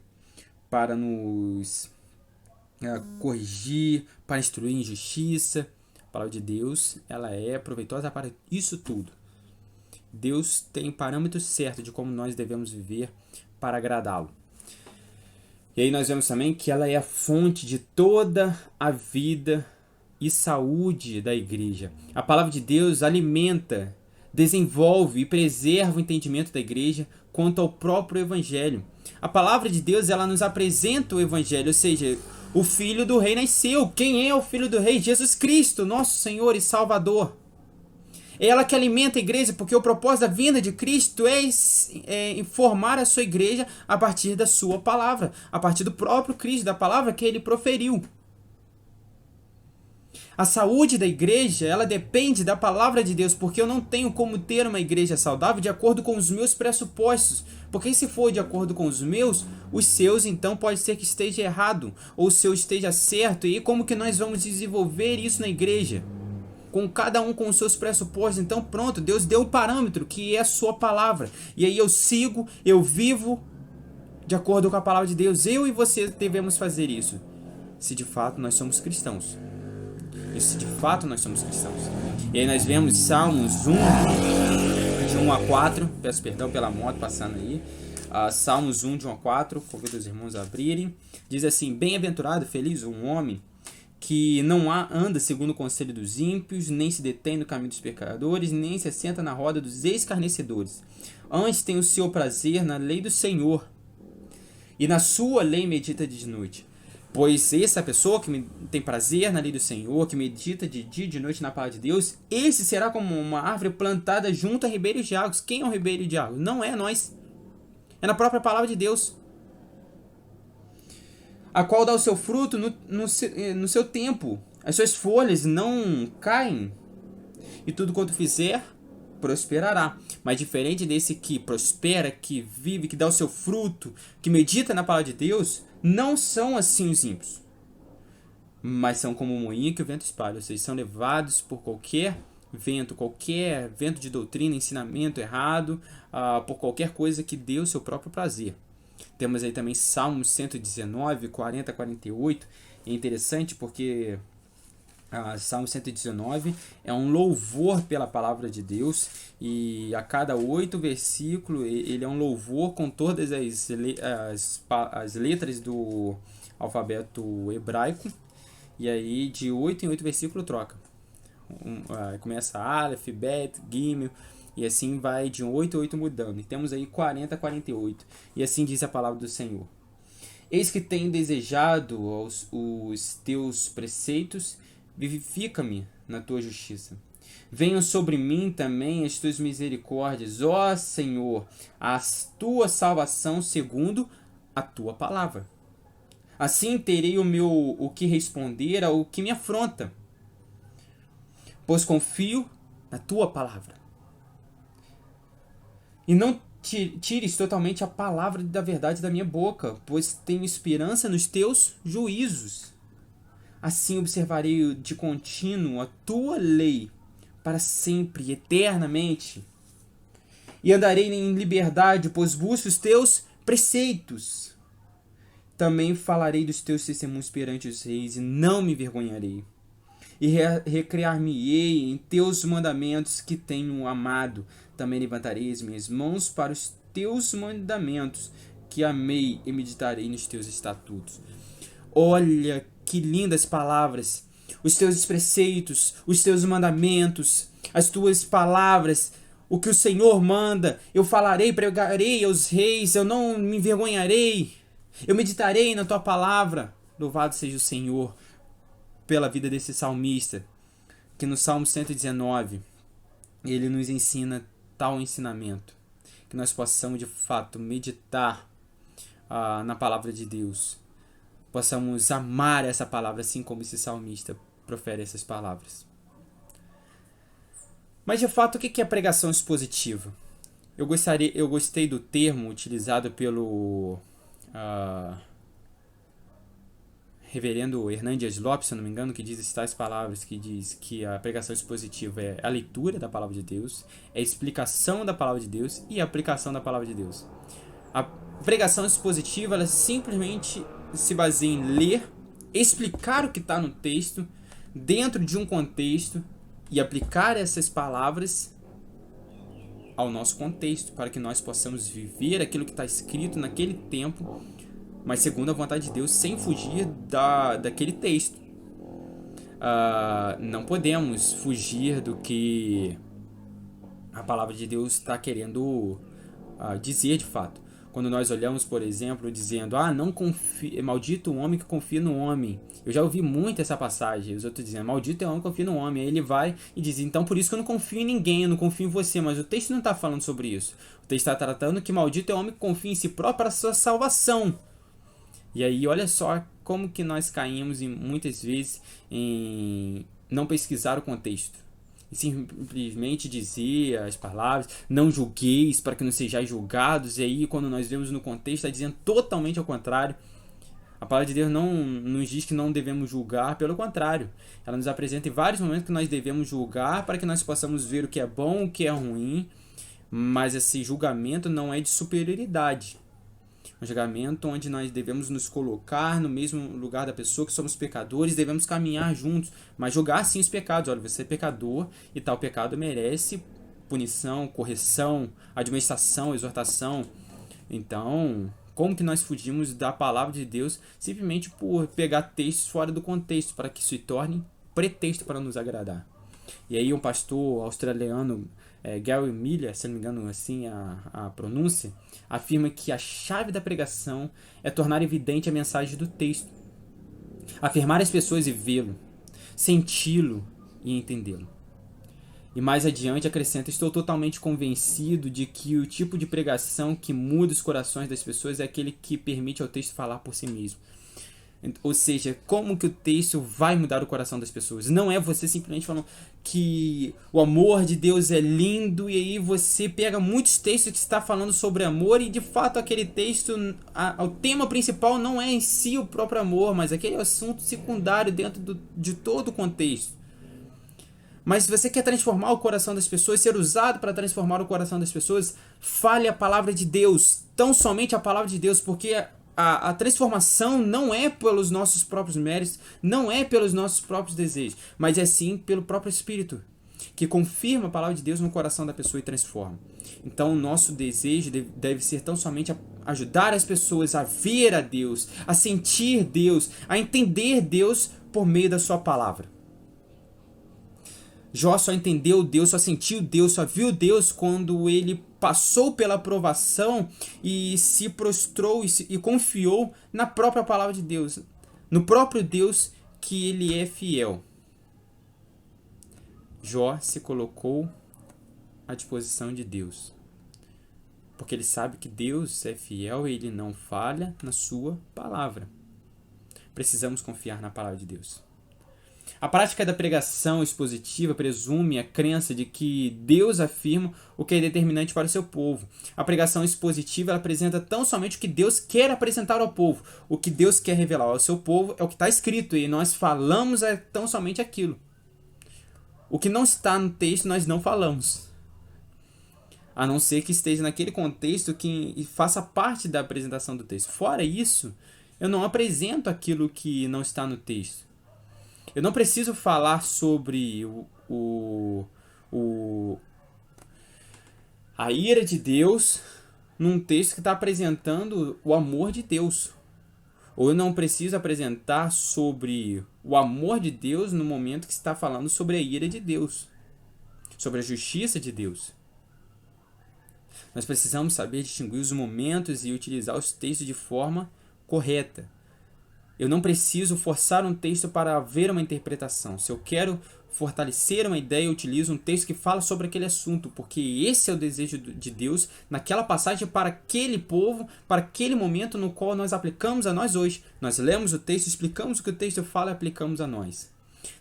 para nos corrigir, para instruir em justiça. A palavra de Deus ela é proveitosa para isso tudo. Deus tem parâmetros certos de como nós devemos viver para agradá-lo. E aí nós vemos também que ela é a fonte de toda a vida e saúde da igreja. A palavra de Deus alimenta, desenvolve e preserva o entendimento da igreja quanto ao próprio evangelho. A palavra de Deus ela nos apresenta o evangelho, ou seja, o Filho do Rei nasceu. Quem é o Filho do Rei? Jesus Cristo, nosso Senhor e Salvador. É ela que alimenta a igreja, porque o propósito da vinda de Cristo é informar a sua igreja a partir da sua palavra, a partir do próprio Cristo, da palavra que ele proferiu. A saúde da igreja, ela depende da palavra de Deus, porque eu não tenho como ter uma igreja saudável de acordo com os meus pressupostos, porque se for de acordo com os meus, os seus então pode ser que esteja errado, ou o seu esteja certo, e como que nós vamos desenvolver isso na igreja? com cada um com os seus pressupostos. Então pronto, Deus deu o parâmetro, que é a sua palavra. E aí eu sigo, eu vivo de acordo com a palavra de Deus. Eu e você devemos fazer isso, se de fato nós somos cristãos. E se de fato nós somos cristãos. E aí nós vemos Salmos 1, de 1 a 4. Peço perdão pela moto passando aí. Salmos 1, de 1 a 4. Convido os irmãos a abrirem. Diz assim: bem-aventurado, feliz um homem que não anda segundo o conselho dos ímpios, nem se detém no caminho dos pecadores, nem se assenta na roda dos escarnecedores. Antes tem o seu prazer na lei do Senhor, e na sua lei medita de noite. Pois essa pessoa que tem prazer na lei do Senhor, que medita de dia e de noite na palavra de Deus, esse será como uma árvore plantada junto a ribeiros de águas. Quem é o ribeiro de águas? Não é nós. É na própria palavra de Deus. A qual dá o seu fruto no seu tempo. As suas folhas não caem. E tudo quanto fizer, prosperará. Mas diferente desse que prospera, que vive, que dá o seu fruto, que medita na palavra de Deus, não são assim os ímpios. Mas são como um moinho que o vento espalha. Ou seja, são levados por qualquer vento de doutrina, ensinamento errado, por qualquer coisa que dê o seu próprio prazer. Temos aí também Salmos 119, 40 a 48. É interessante porque Salmo 119 é um louvor pela palavra de Deus, e a cada 8 versículos ele é um louvor com todas as letras do alfabeto hebraico, e aí de 8 em 8 versículos troca. Começa Aleph, Bet, Gimel, e assim vai de 8 a 8 mudando. E temos aí 40 a 48. E assim diz a palavra do Senhor: eis que tenho desejado os teus preceitos, vivifica-me na tua justiça. Venham sobre mim também as tuas misericórdias, ó Senhor, a tua salvação segundo a tua palavra. Assim terei o que responder ao que me afronta, pois confio na tua palavra. E não tires totalmente a palavra da verdade da minha boca, pois tenho esperança nos teus juízos. Assim observarei de contínuo a tua lei para sempre, eternamente. E andarei em liberdade, pois busco os teus preceitos. Também falarei dos teus testemunhos perante os reis, e não me envergonharei. E recrear-me-ei em teus mandamentos que tenho amado. Também levantarei as minhas mãos para os teus mandamentos que amei, e meditarei nos teus estatutos. Olha que lindas palavras! Os teus preceitos, os teus mandamentos, as tuas palavras, o que o Senhor manda. Eu falarei, pregarei aos reis, eu não me envergonharei. Eu meditarei na tua palavra. Louvado seja o Senhor pela vida desse salmista, que no Salmo 119 ele nos ensina tal ensinamento, que nós possamos de fato meditar na palavra de Deus, possamos amar essa palavra assim como esse salmista profere essas palavras. Mas de fato, o que é a pregação expositiva? Eu gostei do termo utilizado pelo reverendo Hernandes Lopes, se eu não me engano, que diz tais palavras, que diz que a pregação expositiva é a leitura da palavra de Deus, é a explicação da palavra de Deus e a aplicação da palavra de Deus. A pregação expositiva, ela simplesmente se baseia em ler, explicar o que está no texto, dentro de um contexto, e aplicar essas palavras ao nosso contexto, para que nós possamos viver aquilo que está escrito naquele tempo, mas segundo a vontade de Deus, sem fugir daquele texto. Não podemos fugir do que a palavra de Deus está querendo dizer de fato. Quando nós olhamos, por exemplo, dizendo, não confia, maldito o homem que confia no homem. Eu já ouvi muito essa passagem, os outros dizendo, maldito é o homem que confia no homem. Aí ele vai e diz, então por isso que eu não confio em ninguém, eu não confio em você. Mas o texto não está falando sobre isso. O texto está tratando que maldito é o homem que confia em si próprio para a sua salvação. E aí olha só como que nós caímos muitas vezes em não pesquisar o contexto. E simplesmente dizer as palavras, não julgueis para que não sejais julgados. E aí quando nós vemos no contexto, está dizendo totalmente ao contrário. A palavra de Deus não nos diz que não devemos julgar, pelo contrário. Ela nos apresenta em vários momentos que nós devemos julgar para que nós possamos ver o que é bom, o que é ruim, mas esse julgamento não é de superioridade. Um julgamento onde nós devemos nos colocar no mesmo lugar da pessoa, que somos pecadores, devemos caminhar juntos, mas julgar sim os pecados. Olha, você é pecador e tal pecado merece punição, correção, admoestação, exortação. Então, como que nós fugimos da palavra de Deus simplesmente por pegar textos fora do contexto para que isso se torne pretexto para nos agradar? E aí um pastor australiano, Gary Miller, se não me engano assim a pronúncia, afirma que a chave da pregação é tornar evidente a mensagem do texto, afirmar as pessoas e vê-lo, senti-lo e entendê-lo. E mais adiante acrescenta: estou totalmente convencido de que o tipo de pregação que muda os corações das pessoas é aquele que permite ao texto falar por si mesmo. Ou seja, como que o texto vai mudar o coração das pessoas? Não é você simplesmente falando que o amor de Deus é lindo e aí você pega muitos textos que está falando sobre amor e de fato aquele texto, o tema principal não é em si o próprio amor, mas aquele assunto secundário dentro de todo o contexto. Mas se você quer transformar o coração das pessoas, ser usado para transformar o coração das pessoas, fale a palavra de Deus, tão somente a palavra de Deus, porque a transformação não é pelos nossos próprios méritos, não é pelos nossos próprios desejos, mas é sim pelo próprio Espírito, que confirma a palavra de Deus no coração da pessoa e transforma. Então o nosso desejo deve ser tão somente ajudar as pessoas a ver a Deus, a sentir Deus, a entender Deus por meio da sua palavra. Jó só entendeu Deus, só sentiu Deus, só viu Deus quando ele passou pela provação e se prostrou e confiou na própria palavra de Deus, no próprio Deus que ele é fiel. Jó se colocou à disposição de Deus, porque ele sabe que Deus é fiel e ele não falha na sua palavra. Precisamos confiar na palavra de Deus. A prática da pregação expositiva presume a crença de que Deus afirma o que é determinante para o seu povo. A pregação expositiva ela apresenta tão somente o que Deus quer apresentar ao povo. O que Deus quer revelar ao seu povo é o que está escrito e nós falamos tão somente aquilo. O que não está no texto nós não falamos. A não ser que esteja naquele contexto que faça parte da apresentação do texto. Fora isso, eu não apresento aquilo que não está no texto. Eu não preciso falar sobre a ira de Deus num texto que está apresentando o amor de Deus. Ou eu não preciso apresentar sobre o amor de Deus no momento que está falando sobre a ira de Deus, sobre a justiça de Deus. Nós precisamos saber distinguir os momentos e utilizar os textos de forma correta. Eu não preciso forçar um texto para haver uma interpretação. Se eu quero fortalecer uma ideia, eu utilizo um texto que fala sobre aquele assunto, porque esse é o desejo de Deus naquela passagem para aquele povo, para aquele momento no qual nós aplicamos a nós hoje. Nós lemos o texto, explicamos o que o texto fala e aplicamos a nós.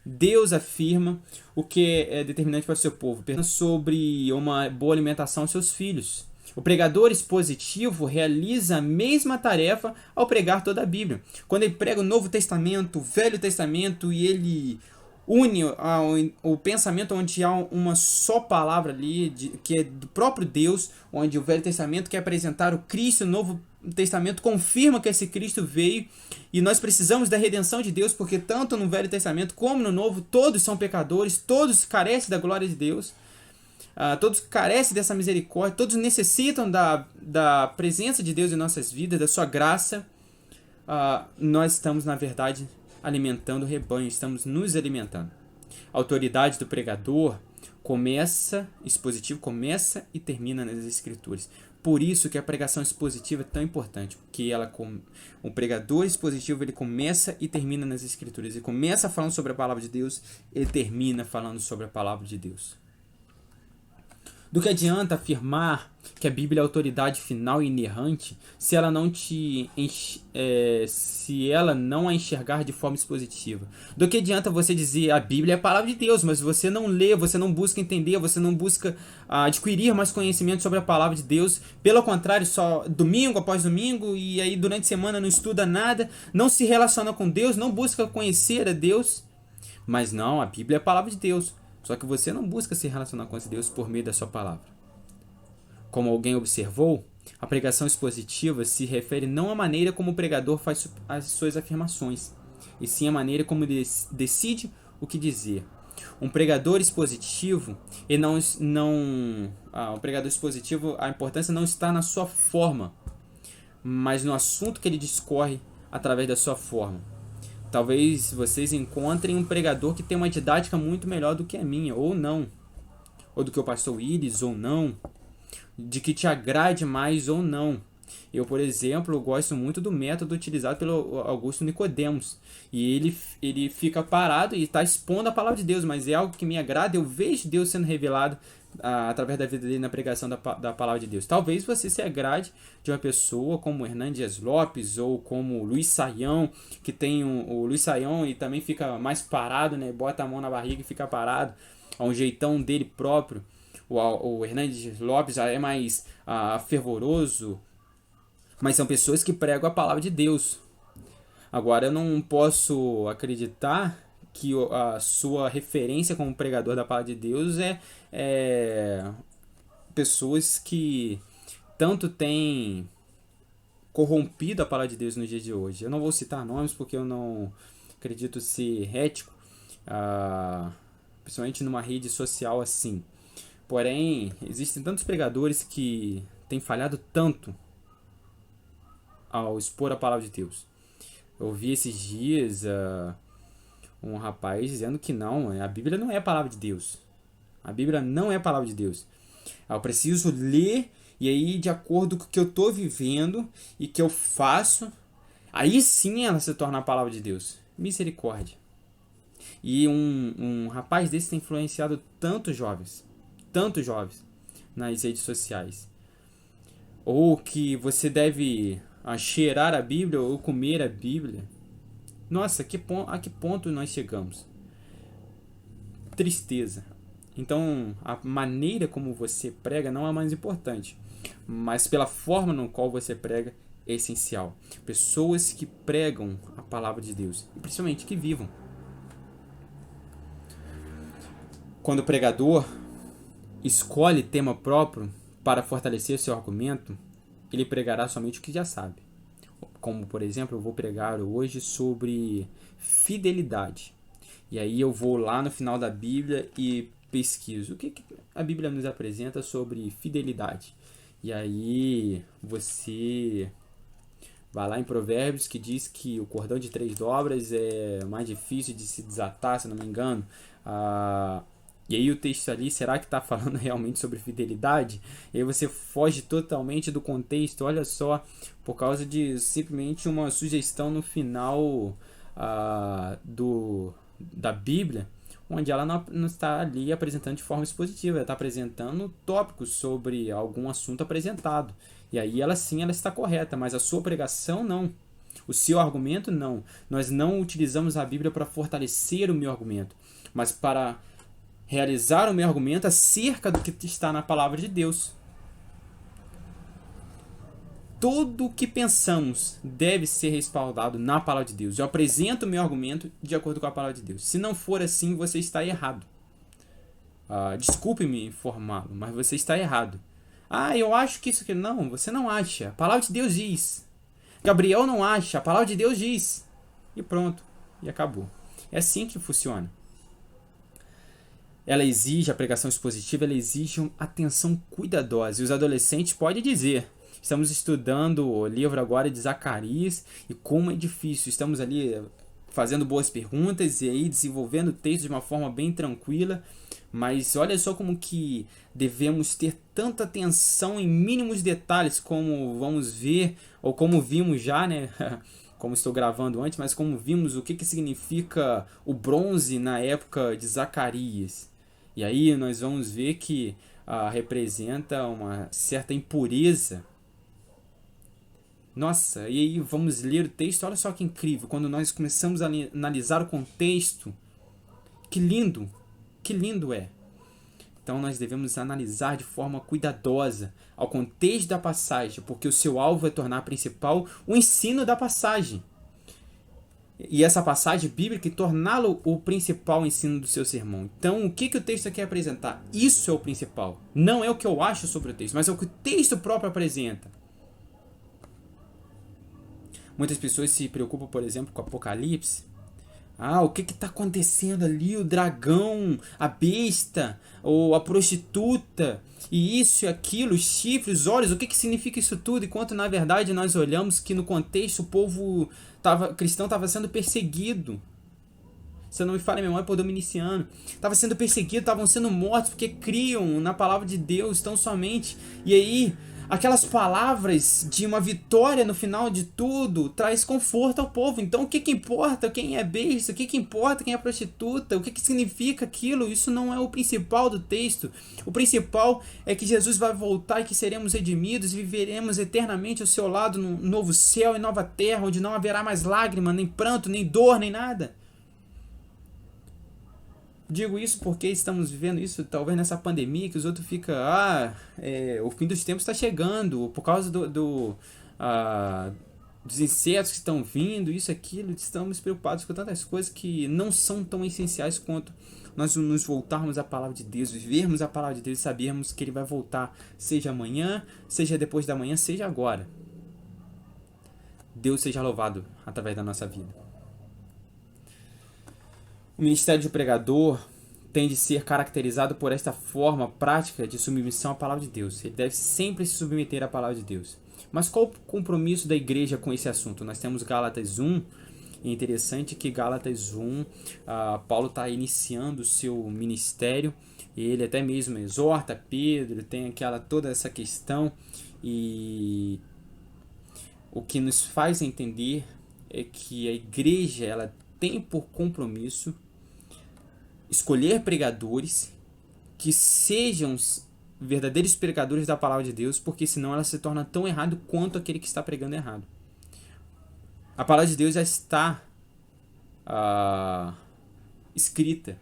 Deus afirma o que é determinante para o seu povo, sobre uma boa alimentação aos seus filhos. O pregador expositivo realiza a mesma tarefa ao pregar toda a Bíblia. Quando ele prega o Novo Testamento, o Velho Testamento, e ele une o pensamento onde há uma só palavra ali, que é do próprio Deus, onde o Velho Testamento quer apresentar o Cristo, o Novo Testamento confirma que esse Cristo veio, e nós precisamos da redenção de Deus, porque tanto no Velho Testamento como no Novo, todos são pecadores, todos carecem da glória de Deus. Todos carecem dessa misericórdia, todos necessitam da presença de Deus em nossas vidas, da sua graça. Nós estamos, na verdade, alimentando o rebanho, estamos nos alimentando. A autoridade do pregador expositivo começa e termina nas Escrituras. Por isso que a pregação expositiva é tão importante, porque um pregador expositivo ele começa e termina nas Escrituras. Ele começa falando sobre a palavra de Deus, ele termina falando sobre a palavra de Deus. Do que adianta afirmar que a Bíblia é a autoridade final e inerrante se ela não se ela não a enxergar de forma expositiva? Do que adianta você dizer a Bíblia é a palavra de Deus, mas você não lê, você não busca entender, você não busca adquirir mais conhecimento sobre a palavra de Deus. Pelo contrário, só domingo após domingo, e aí durante a semana não estuda nada, não se relaciona com Deus, não busca conhecer a Deus. Mas não, a Bíblia é a palavra de Deus. Só que você não busca se relacionar com esse Deus por meio da sua palavra. Como alguém observou, a pregação expositiva se refere não à maneira como o pregador faz as suas afirmações, e sim à maneira como decide o que dizer. Um pregador expositivo, um pregador expositivo, a importância não está na sua forma, mas no assunto que ele discorre através da sua forma. Talvez vocês encontrem um pregador que tem uma didática muito melhor do que a minha, ou não. Ou do que o pastor Iris, ou não. De que te agrade mais ou não. Eu, por exemplo, gosto muito do método utilizado pelo Augusto Nicodemos. E ele fica parado e está expondo a palavra de Deus, mas é algo que me agrada, eu vejo Deus sendo revelado através da vida dele na pregação da palavra de Deus. Talvez você se agrade de uma pessoa como Hernandes Lopes ou como Luiz Saião, que tem o Luiz Saião e também fica mais parado, né? Bota a mão na barriga e fica parado, a um jeitão dele próprio. O Hernandes Lopes já é mais fervoroso, mas são pessoas que pregam a palavra de Deus. Agora, eu não posso acreditar que a sua referência como pregador da palavra de Deus é pessoas que tanto têm corrompido a palavra de Deus nos dias de hoje. Eu não vou citar nomes porque eu não acredito ser ético, principalmente numa rede social assim. Porém, existem tantos pregadores que têm falhado tanto ao expor a palavra de Deus. Eu vi esses dias um rapaz dizendo que não, a Bíblia não é a palavra de Deus. A Bíblia não é a palavra de Deus. Eu preciso ler, e aí, de acordo com o que eu estou vivendo e que eu faço, aí sim ela se torna a palavra de Deus. Misericórdia. E um rapaz desse tem influenciado tantos jovens nas redes sociais. Ou que você deve cheirar a Bíblia ou comer a Bíblia. Nossa, a que ponto nós chegamos? Tristeza. Então, a maneira como você prega não é mais importante, mas pela forma no qual você prega é essencial. Pessoas que pregam a palavra de Deus, e principalmente que vivam. Quando o pregador escolhe tema próprio para fortalecer seu argumento, ele pregará somente o que já sabe. Como, por exemplo, eu vou pregar hoje sobre fidelidade. E aí eu vou lá no final da Bíblia e pesquiso o que a Bíblia nos apresenta sobre fidelidade. E aí você vai lá em Provérbios, que diz que o cordão de 3 dobras é mais difícil de se desatar, se não me engano. E aí o texto ali, será que está falando realmente sobre fidelidade? E aí você foge totalmente do contexto, olha só, por causa de simplesmente uma sugestão no final da Bíblia, onde ela não está ali apresentando de forma expositiva, ela está apresentando tópicos sobre algum assunto apresentado. E aí ela sim, ela está correta, mas a sua pregação não. O seu argumento não. Nós não utilizamos a Bíblia para fortalecer o meu argumento, mas para realizar o meu argumento acerca do que está na palavra de Deus. Tudo o que pensamos deve ser respaldado na palavra de Deus. Eu apresento o meu argumento de acordo com a palavra de Deus. Se não for assim, você está errado. Desculpe-me informá-lo, mas você está errado. Eu acho que isso aqui... Não, você não acha. A palavra de Deus diz. Gabriel não acha. A palavra de Deus diz. E pronto. E acabou. É assim que funciona. A pregação expositiva, ela exige uma atenção cuidadosa. E os adolescentes podem dizer... Estamos estudando o livro agora de Zacarias e como é difícil. Estamos ali fazendo boas perguntas e aí desenvolvendo o texto de uma forma bem tranquila. Mas olha só como que devemos ter tanta atenção em mínimos detalhes, como vamos ver, ou como vimos já, né? Como estou gravando antes, mas como vimos o que significa o bronze na época de Zacarias. E aí nós vamos ver que representa uma certa impureza. Nossa, e aí vamos ler o texto, olha só que incrível, quando nós começamos a analisar o contexto, que lindo é. Então nós devemos analisar de forma cuidadosa ao contexto da passagem, porque o seu alvo é tornar principal o ensino da passagem. E essa passagem bíblica e torná-lo o principal ensino do seu sermão. Então, o que o texto quer apresentar? Isso é o principal. Não é o que eu acho sobre o texto, mas é o que o texto próprio apresenta. Muitas pessoas se preocupam, por exemplo, com o Apocalipse. O que está acontecendo ali? O dragão, a besta, ou a prostituta, e isso e aquilo, os chifres, os olhos, o que significa isso tudo? Enquanto na verdade nós olhamos que no contexto o povo cristão estava sendo perseguido. Se eu não me falha a memória, por Dominiciano. Estava sendo perseguido, estavam sendo mortos porque criam na palavra de Deus tão somente. E aí, aquelas palavras de uma vitória no final de tudo traz conforto ao povo. Então, o que importa quem é besta? O que importa quem é prostituta? O que significa aquilo? Isso não é o principal do texto. O principal é que Jesus vai voltar e que seremos redimidos e viveremos eternamente ao seu lado num novo céu e nova terra, onde não haverá mais lágrima, nem pranto, nem dor, nem nada. Digo isso porque estamos vivendo isso talvez nessa pandemia, que os outros ficam, o fim dos tempos está chegando, por causa dos insetos que estão vindo, isso, aquilo, estamos preocupados com tantas coisas que não são tão essenciais quanto nós nos voltarmos à palavra de Deus, vivermos a palavra de Deus e sabermos que Ele vai voltar, seja amanhã, seja depois da manhã, seja agora. Deus seja louvado através da nossa vida. O ministério de pregador tem de ser caracterizado por esta forma prática de submissão à palavra de Deus. Ele deve sempre se submeter à palavra de Deus. Mas qual o compromisso da igreja com esse assunto? Nós temos Gálatas 1. É interessante que Gálatas 1, Paulo está iniciando o seu ministério. Ele até mesmo exorta Pedro, tem toda essa questão. E o que nos faz entender é que a igreja ela tem por compromisso escolher pregadores que sejam verdadeiros pregadores da palavra de Deus, porque senão ela se torna tão errado quanto aquele que está pregando errado. A palavra de Deus já está escrita.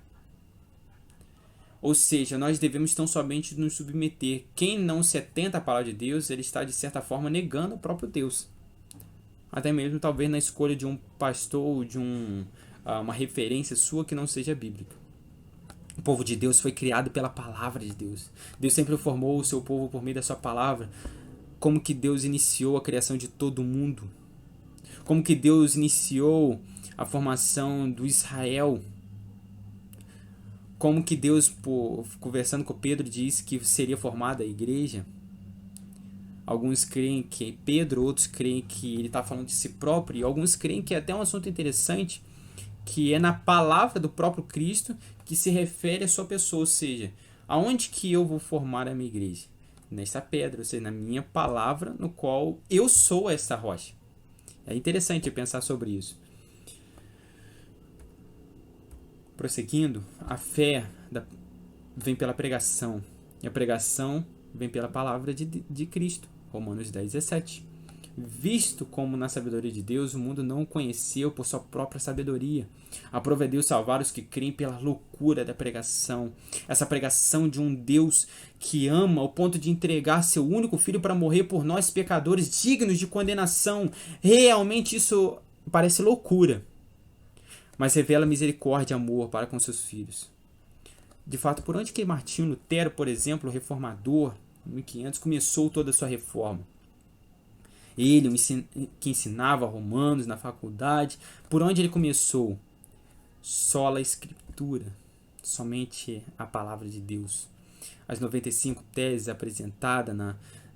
Ou seja, nós devemos tão somente nos submeter. Quem não se atenta à palavra de Deus, ele está de certa forma negando o próprio Deus. Até mesmo talvez na escolha de um pastor ou de uma referência sua que não seja bíblica. O povo de Deus foi criado pela palavra de Deus. Deus sempre formou o seu povo por meio da sua palavra. Como que Deus iniciou a criação de todo mundo. Como que Deus iniciou a formação do Israel. Como que Deus, conversando com Pedro, disse que seria formada a igreja. Alguns creem que é Pedro, outros creem que ele está falando de si próprio. E alguns creem que é até um assunto interessante, que é na palavra do próprio Cristo que se refere à sua pessoa, ou seja, aonde que eu vou formar a minha igreja? Nesta pedra, ou seja, na minha palavra, no qual eu sou essa rocha. É interessante pensar sobre isso. Prosseguindo, a fé vem pela pregação, e a pregação vem pela palavra de Cristo, Romanos 10:17. Visto como na sabedoria de Deus o mundo não o conheceu por sua própria sabedoria. Aprove a Deus salvar os que creem pela loucura da pregação. Essa pregação de um Deus que ama ao ponto de entregar seu único filho para morrer por nós pecadores dignos de condenação. Realmente isso parece loucura, mas revela misericórdia e amor para com seus filhos. De fato, por onde que Martinho Lutero, por exemplo, o reformador, em 1500, começou toda a sua reforma? Ele, que ensinava romanos na faculdade, por onde ele começou? Sola Escritura, somente a palavra de Deus. As 95 teses apresentadas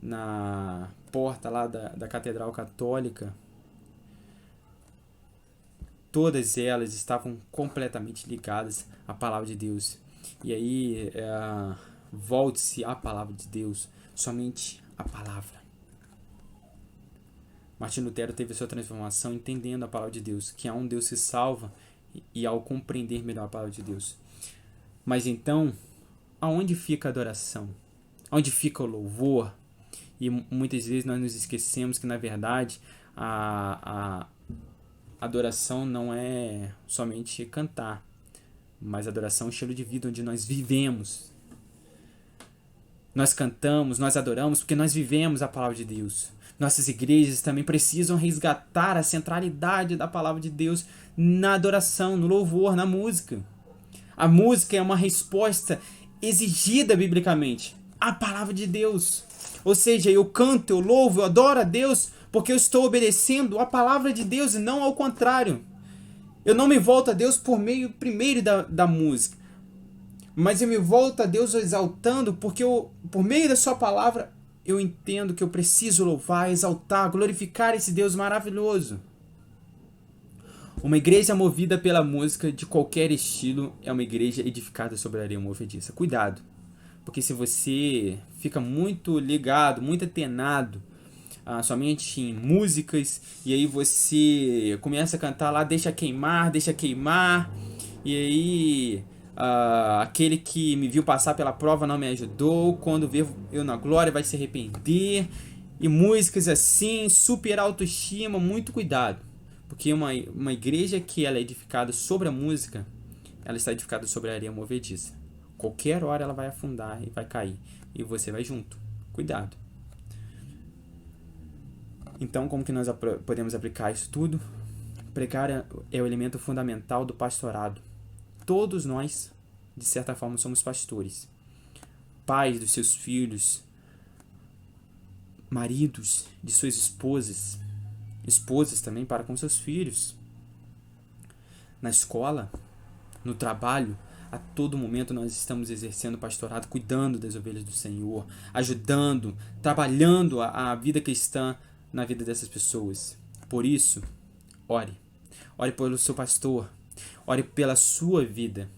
na porta lá da Catedral Católica, todas elas estavam completamente ligadas à palavra de Deus. E aí, volte-se à palavra de Deus, somente a palavra. Martinho Lutero teve sua transformação entendendo a palavra de Deus, que há um Deus que salva, e ao compreender melhor a palavra de Deus. Mas então, aonde fica a adoração? Onde fica o louvor? E muitas vezes nós nos esquecemos que, na verdade, a adoração não é somente cantar, mas adoração é um estilo de vida onde nós vivemos. Nós cantamos, nós adoramos porque nós vivemos a palavra de Deus. Nossas igrejas também precisam resgatar a centralidade da palavra de Deus na adoração, no louvor, na música. A música é uma resposta exigida biblicamente à palavra de Deus. Ou seja, eu canto, eu louvo, eu adoro a Deus porque eu estou obedecendo a palavra de Deus e não ao contrário. Eu não me volto a Deus por meio primeiro da música, mas eu me volto a Deus exaltando porque por meio da sua palavra eu entendo que eu preciso louvar, exaltar, glorificar esse Deus maravilhoso. Uma igreja movida pela música de qualquer estilo é uma igreja edificada sobre a areia movediça. Cuidado, porque se você fica muito ligado, muito atenado somente em músicas, e aí você começa a cantar lá, deixa queimar, e aí aquele que me viu passar pela prova não me ajudou, quando ver eu na glória vai se arrepender, e músicas assim, super autoestima, muito cuidado, porque uma igreja que ela é edificada sobre a música, ela está edificada sobre a areia movediça. Qualquer hora ela vai afundar e vai cair, e você vai junto. Cuidado. Então, como que nós podemos aplicar isso tudo? Pregar é o elemento fundamental do pastorado. Todos nós, de certa forma, somos pastores. Pais dos seus filhos, maridos de suas esposas, esposas também para com seus filhos. Na escola, no trabalho, a todo momento nós estamos exercendo pastorado, cuidando das ovelhas do Senhor, ajudando, trabalhando a vida cristã na vida dessas pessoas. Por isso, ore. Ore pelo seu pastor. Ore pela sua vida.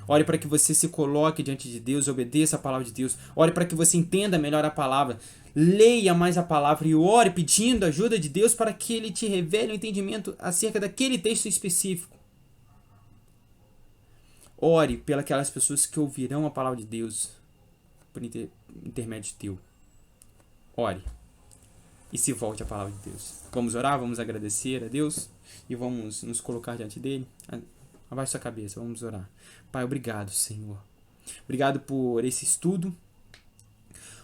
Ore para que você se coloque diante de Deus, obedeça a palavra de Deus. Ore para que você entenda melhor a palavra. Leia mais a palavra e ore pedindo a ajuda de Deus para que Ele te revele o entendimento acerca daquele texto específico. Ore pelas pessoas que ouvirão a palavra de Deus por intermédio teu. Ore. E se volte à palavra de Deus. Vamos orar, vamos agradecer a Deus e vamos nos colocar diante dele. Abaixe sua cabeça, vamos orar. Pai, obrigado, Senhor. Obrigado por esse estudo.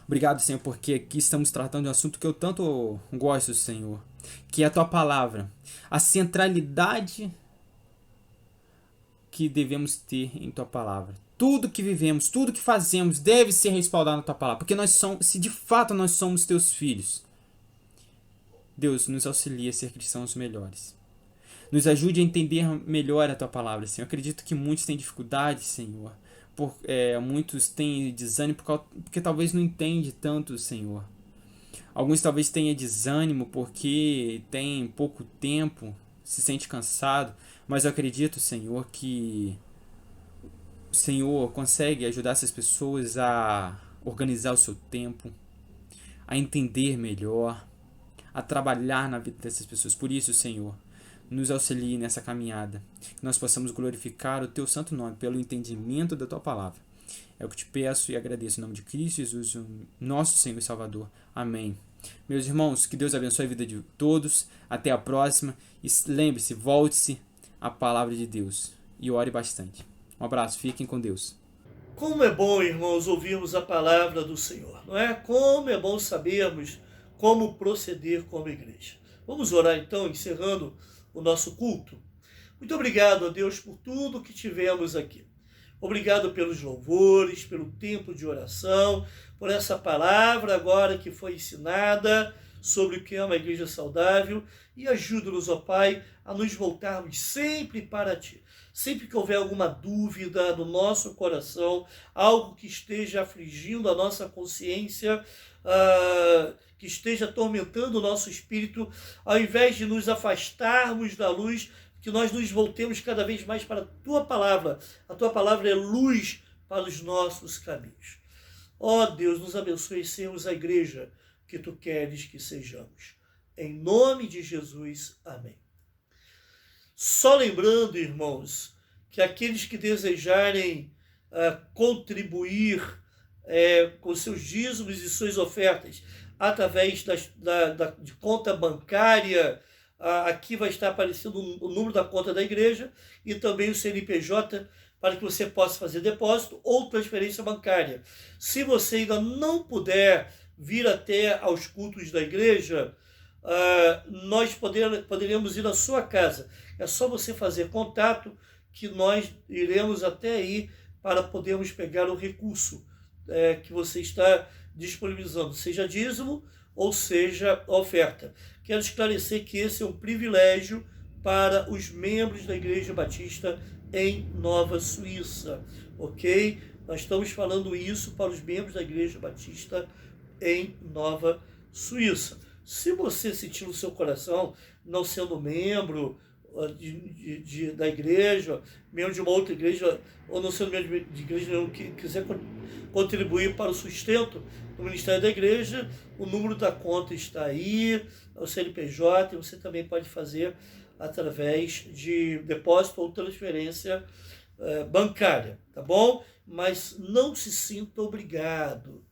Obrigado, Senhor, porque aqui estamos tratando de um assunto que eu tanto gosto, Senhor, que é a tua palavra. A centralidade que devemos ter em tua palavra. Tudo que vivemos, tudo que fazemos deve ser respaldado na tua palavra, porque se de fato nós somos teus filhos, Deus, nos auxilia a ser cristãos melhores. Nos ajude a entender melhor a tua palavra, Senhor. Eu acredito que muitos têm dificuldade, Senhor. Muitos têm desânimo porque talvez não entendem tanto, Senhor. Alguns talvez tenham desânimo porque têm pouco tempo, se sente cansado. Mas eu acredito, Senhor, que o Senhor consegue ajudar essas pessoas a organizar o seu tempo, a entender melhor, a trabalhar na vida dessas pessoas. Por isso, Senhor, nos auxilie nessa caminhada, que nós possamos glorificar o teu santo nome pelo entendimento da tua palavra. É o que te peço e agradeço em nome de Cristo Jesus, o nosso Senhor e Salvador. Amém. Meus irmãos, que Deus abençoe a vida de todos. Até a próxima. E lembre-se, volte-se à palavra de Deus e ore bastante. Um abraço, fiquem com Deus. Como é bom, irmãos, ouvirmos a palavra do Senhor, não é? Como é bom sabermos como proceder como igreja. Vamos orar então, encerrando o nosso culto. Muito obrigado a Deus por tudo que tivemos aqui. Obrigado pelos louvores, pelo tempo de oração, por essa palavra agora que foi ensinada sobre o que é uma igreja saudável, e ajuda-nos, ó Pai, a nos voltarmos sempre para Ti. Sempre que houver alguma dúvida no nosso coração, algo que esteja afligindo a nossa consciência, que esteja atormentando o nosso espírito, ao invés de nos afastarmos da luz, que nós nos voltemos cada vez mais para a Tua palavra. A Tua palavra é luz para os nossos caminhos. Ó Deus, nos abençoe e sermos a igreja que Tu queres que sejamos. Em nome de Jesus, amém. Só lembrando, irmãos, que aqueles que desejarem contribuir com seus dízimos e suas ofertas através de conta bancária. Aqui vai estar aparecendo o número da conta da igreja e também o CNPJ para que você possa fazer depósito ou transferência bancária. Se você ainda não puder vir até aos cultos da igreja, nós poderemos ir à sua casa. É só você fazer contato que nós iremos até aí para podermos pegar o recurso que você está disponibilizando, seja dízimo ou seja oferta. Quero esclarecer que esse é um privilégio para os membros da Igreja Batista em Nova Suíça, ok? Nós estamos falando isso para os membros da Igreja Batista em Nova Suíça. Se você sentir no seu coração, não sendo membro da igreja, membro de uma outra igreja, ou não sendo membro de igreja nenhuma, que quiser contribuir para o sustento do ministério da igreja, o número da conta está aí, o CNPJ, e você também pode fazer através de depósito ou transferência bancária, tá bom? Mas não se sinta obrigado.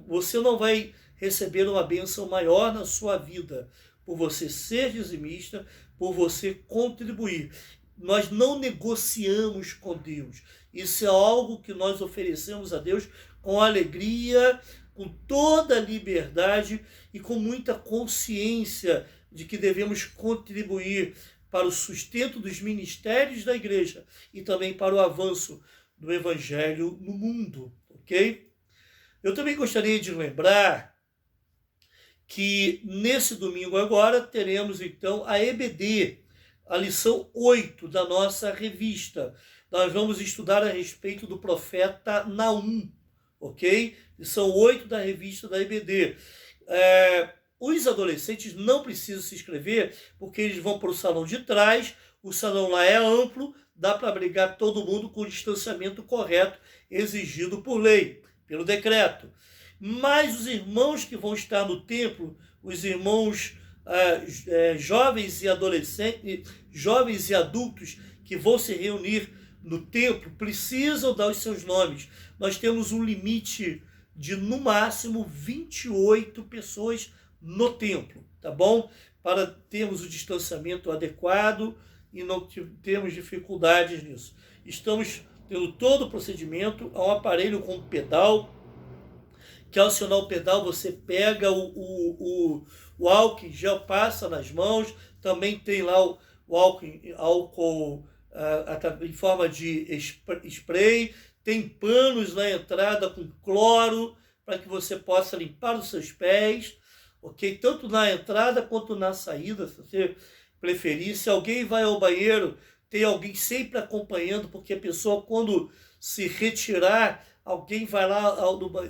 Você não vai receber uma bênção maior na sua vida por você ser dizimista, por você contribuir. Nós não negociamos com Deus. Isso é algo que nós oferecemos a Deus com alegria, com toda a liberdade e com muita consciência de que devemos contribuir para o sustento dos ministérios da igreja e também para o avanço do evangelho no mundo, ok? Eu também gostaria de lembrar que nesse domingo agora teremos então a EBD, a lição 8 da nossa revista. Nós vamos estudar a respeito do profeta Naum, ok? Lição 8 da revista da EBD. Os adolescentes não precisam se inscrever, porque eles vão para o salão de trás, o salão lá é amplo, dá para abrigar todo mundo com o distanciamento correto exigido por lei, pelo decreto. Mas os irmãos que vão estar no templo, os irmãos jovens e adolescentes, jovens e adultos que vão se reunir no templo, precisam dar os seus nomes. Nós temos um limite de, no máximo, 28 pessoas no templo, tá bom? Para termos o distanciamento adequado e não termos dificuldades nisso. Estamos tendo todo o procedimento, há um aparelho com pedal, que ao acionar o pedal você pega o álcool em gel, passa nas mãos, também tem lá o álcool em forma de spray, tem panos na entrada com cloro para que você possa limpar os seus pés, ok? Tanto na entrada quanto na saída, se você preferir. Se alguém vai ao banheiro, tem alguém sempre acompanhando, porque a pessoa, quando se retirar, alguém vai lá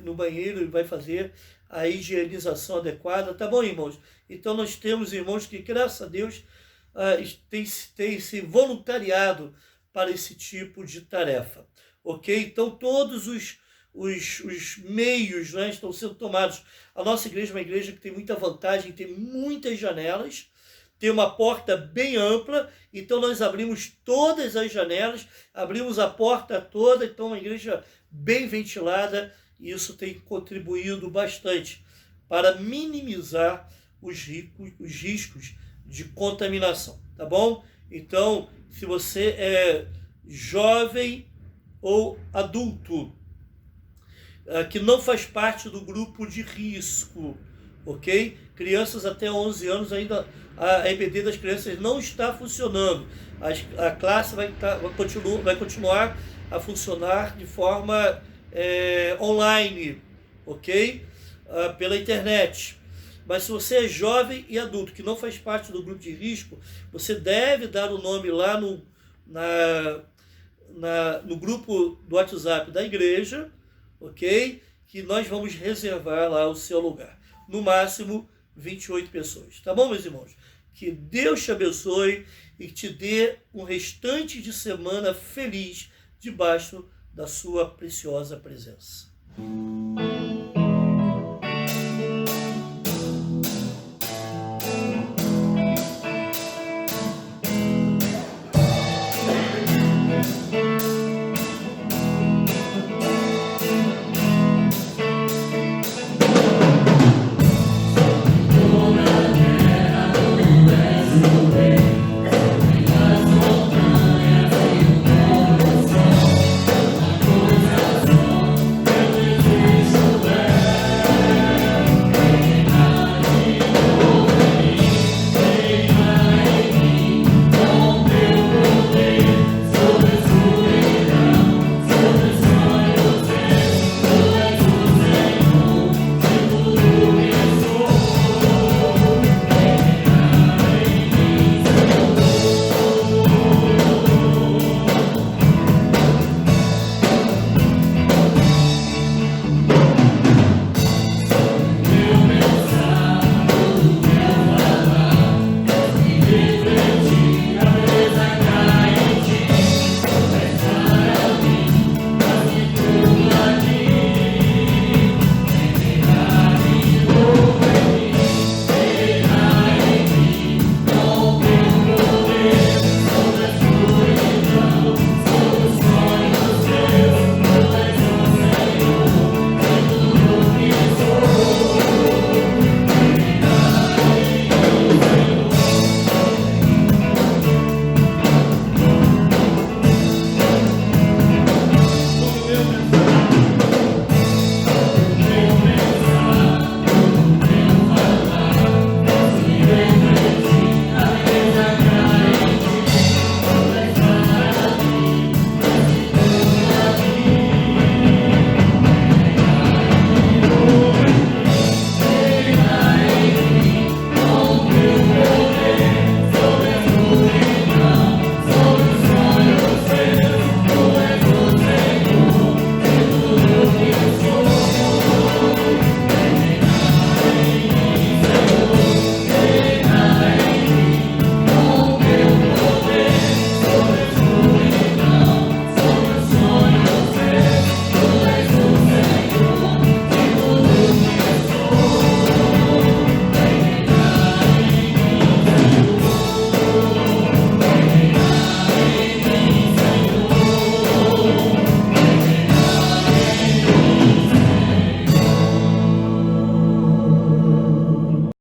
no banheiro e vai fazer a higienização adequada. Tá bom, irmãos? Então nós temos irmãos que, graças a Deus, têm se voluntariado para esse tipo de tarefa. Ok? Então todos os meios, né, estão sendo tomados. A nossa igreja é uma igreja que tem muita vantagem, tem muitas janelas, tem uma porta bem ampla, então nós abrimos todas as janelas, abrimos a porta toda, então uma igreja bem ventilada, e isso tem contribuído bastante para minimizar os riscos de contaminação, tá bom? Então, se você é jovem ou adulto, que não faz parte do grupo de risco, ok? Crianças até 11 anos ainda, a EBD das crianças não está funcionando. A classe vai continuar a funcionar de forma online, ok? Pela internet. Mas se você é jovem e adulto que não faz parte do grupo de risco, você deve dar o nome lá no grupo do WhatsApp da igreja, ok? Que nós vamos reservar lá o seu lugar. No máximo, 28 pessoas. Tá bom, meus irmãos? Que Deus te abençoe e te dê um restante de semana feliz debaixo da sua preciosa presença.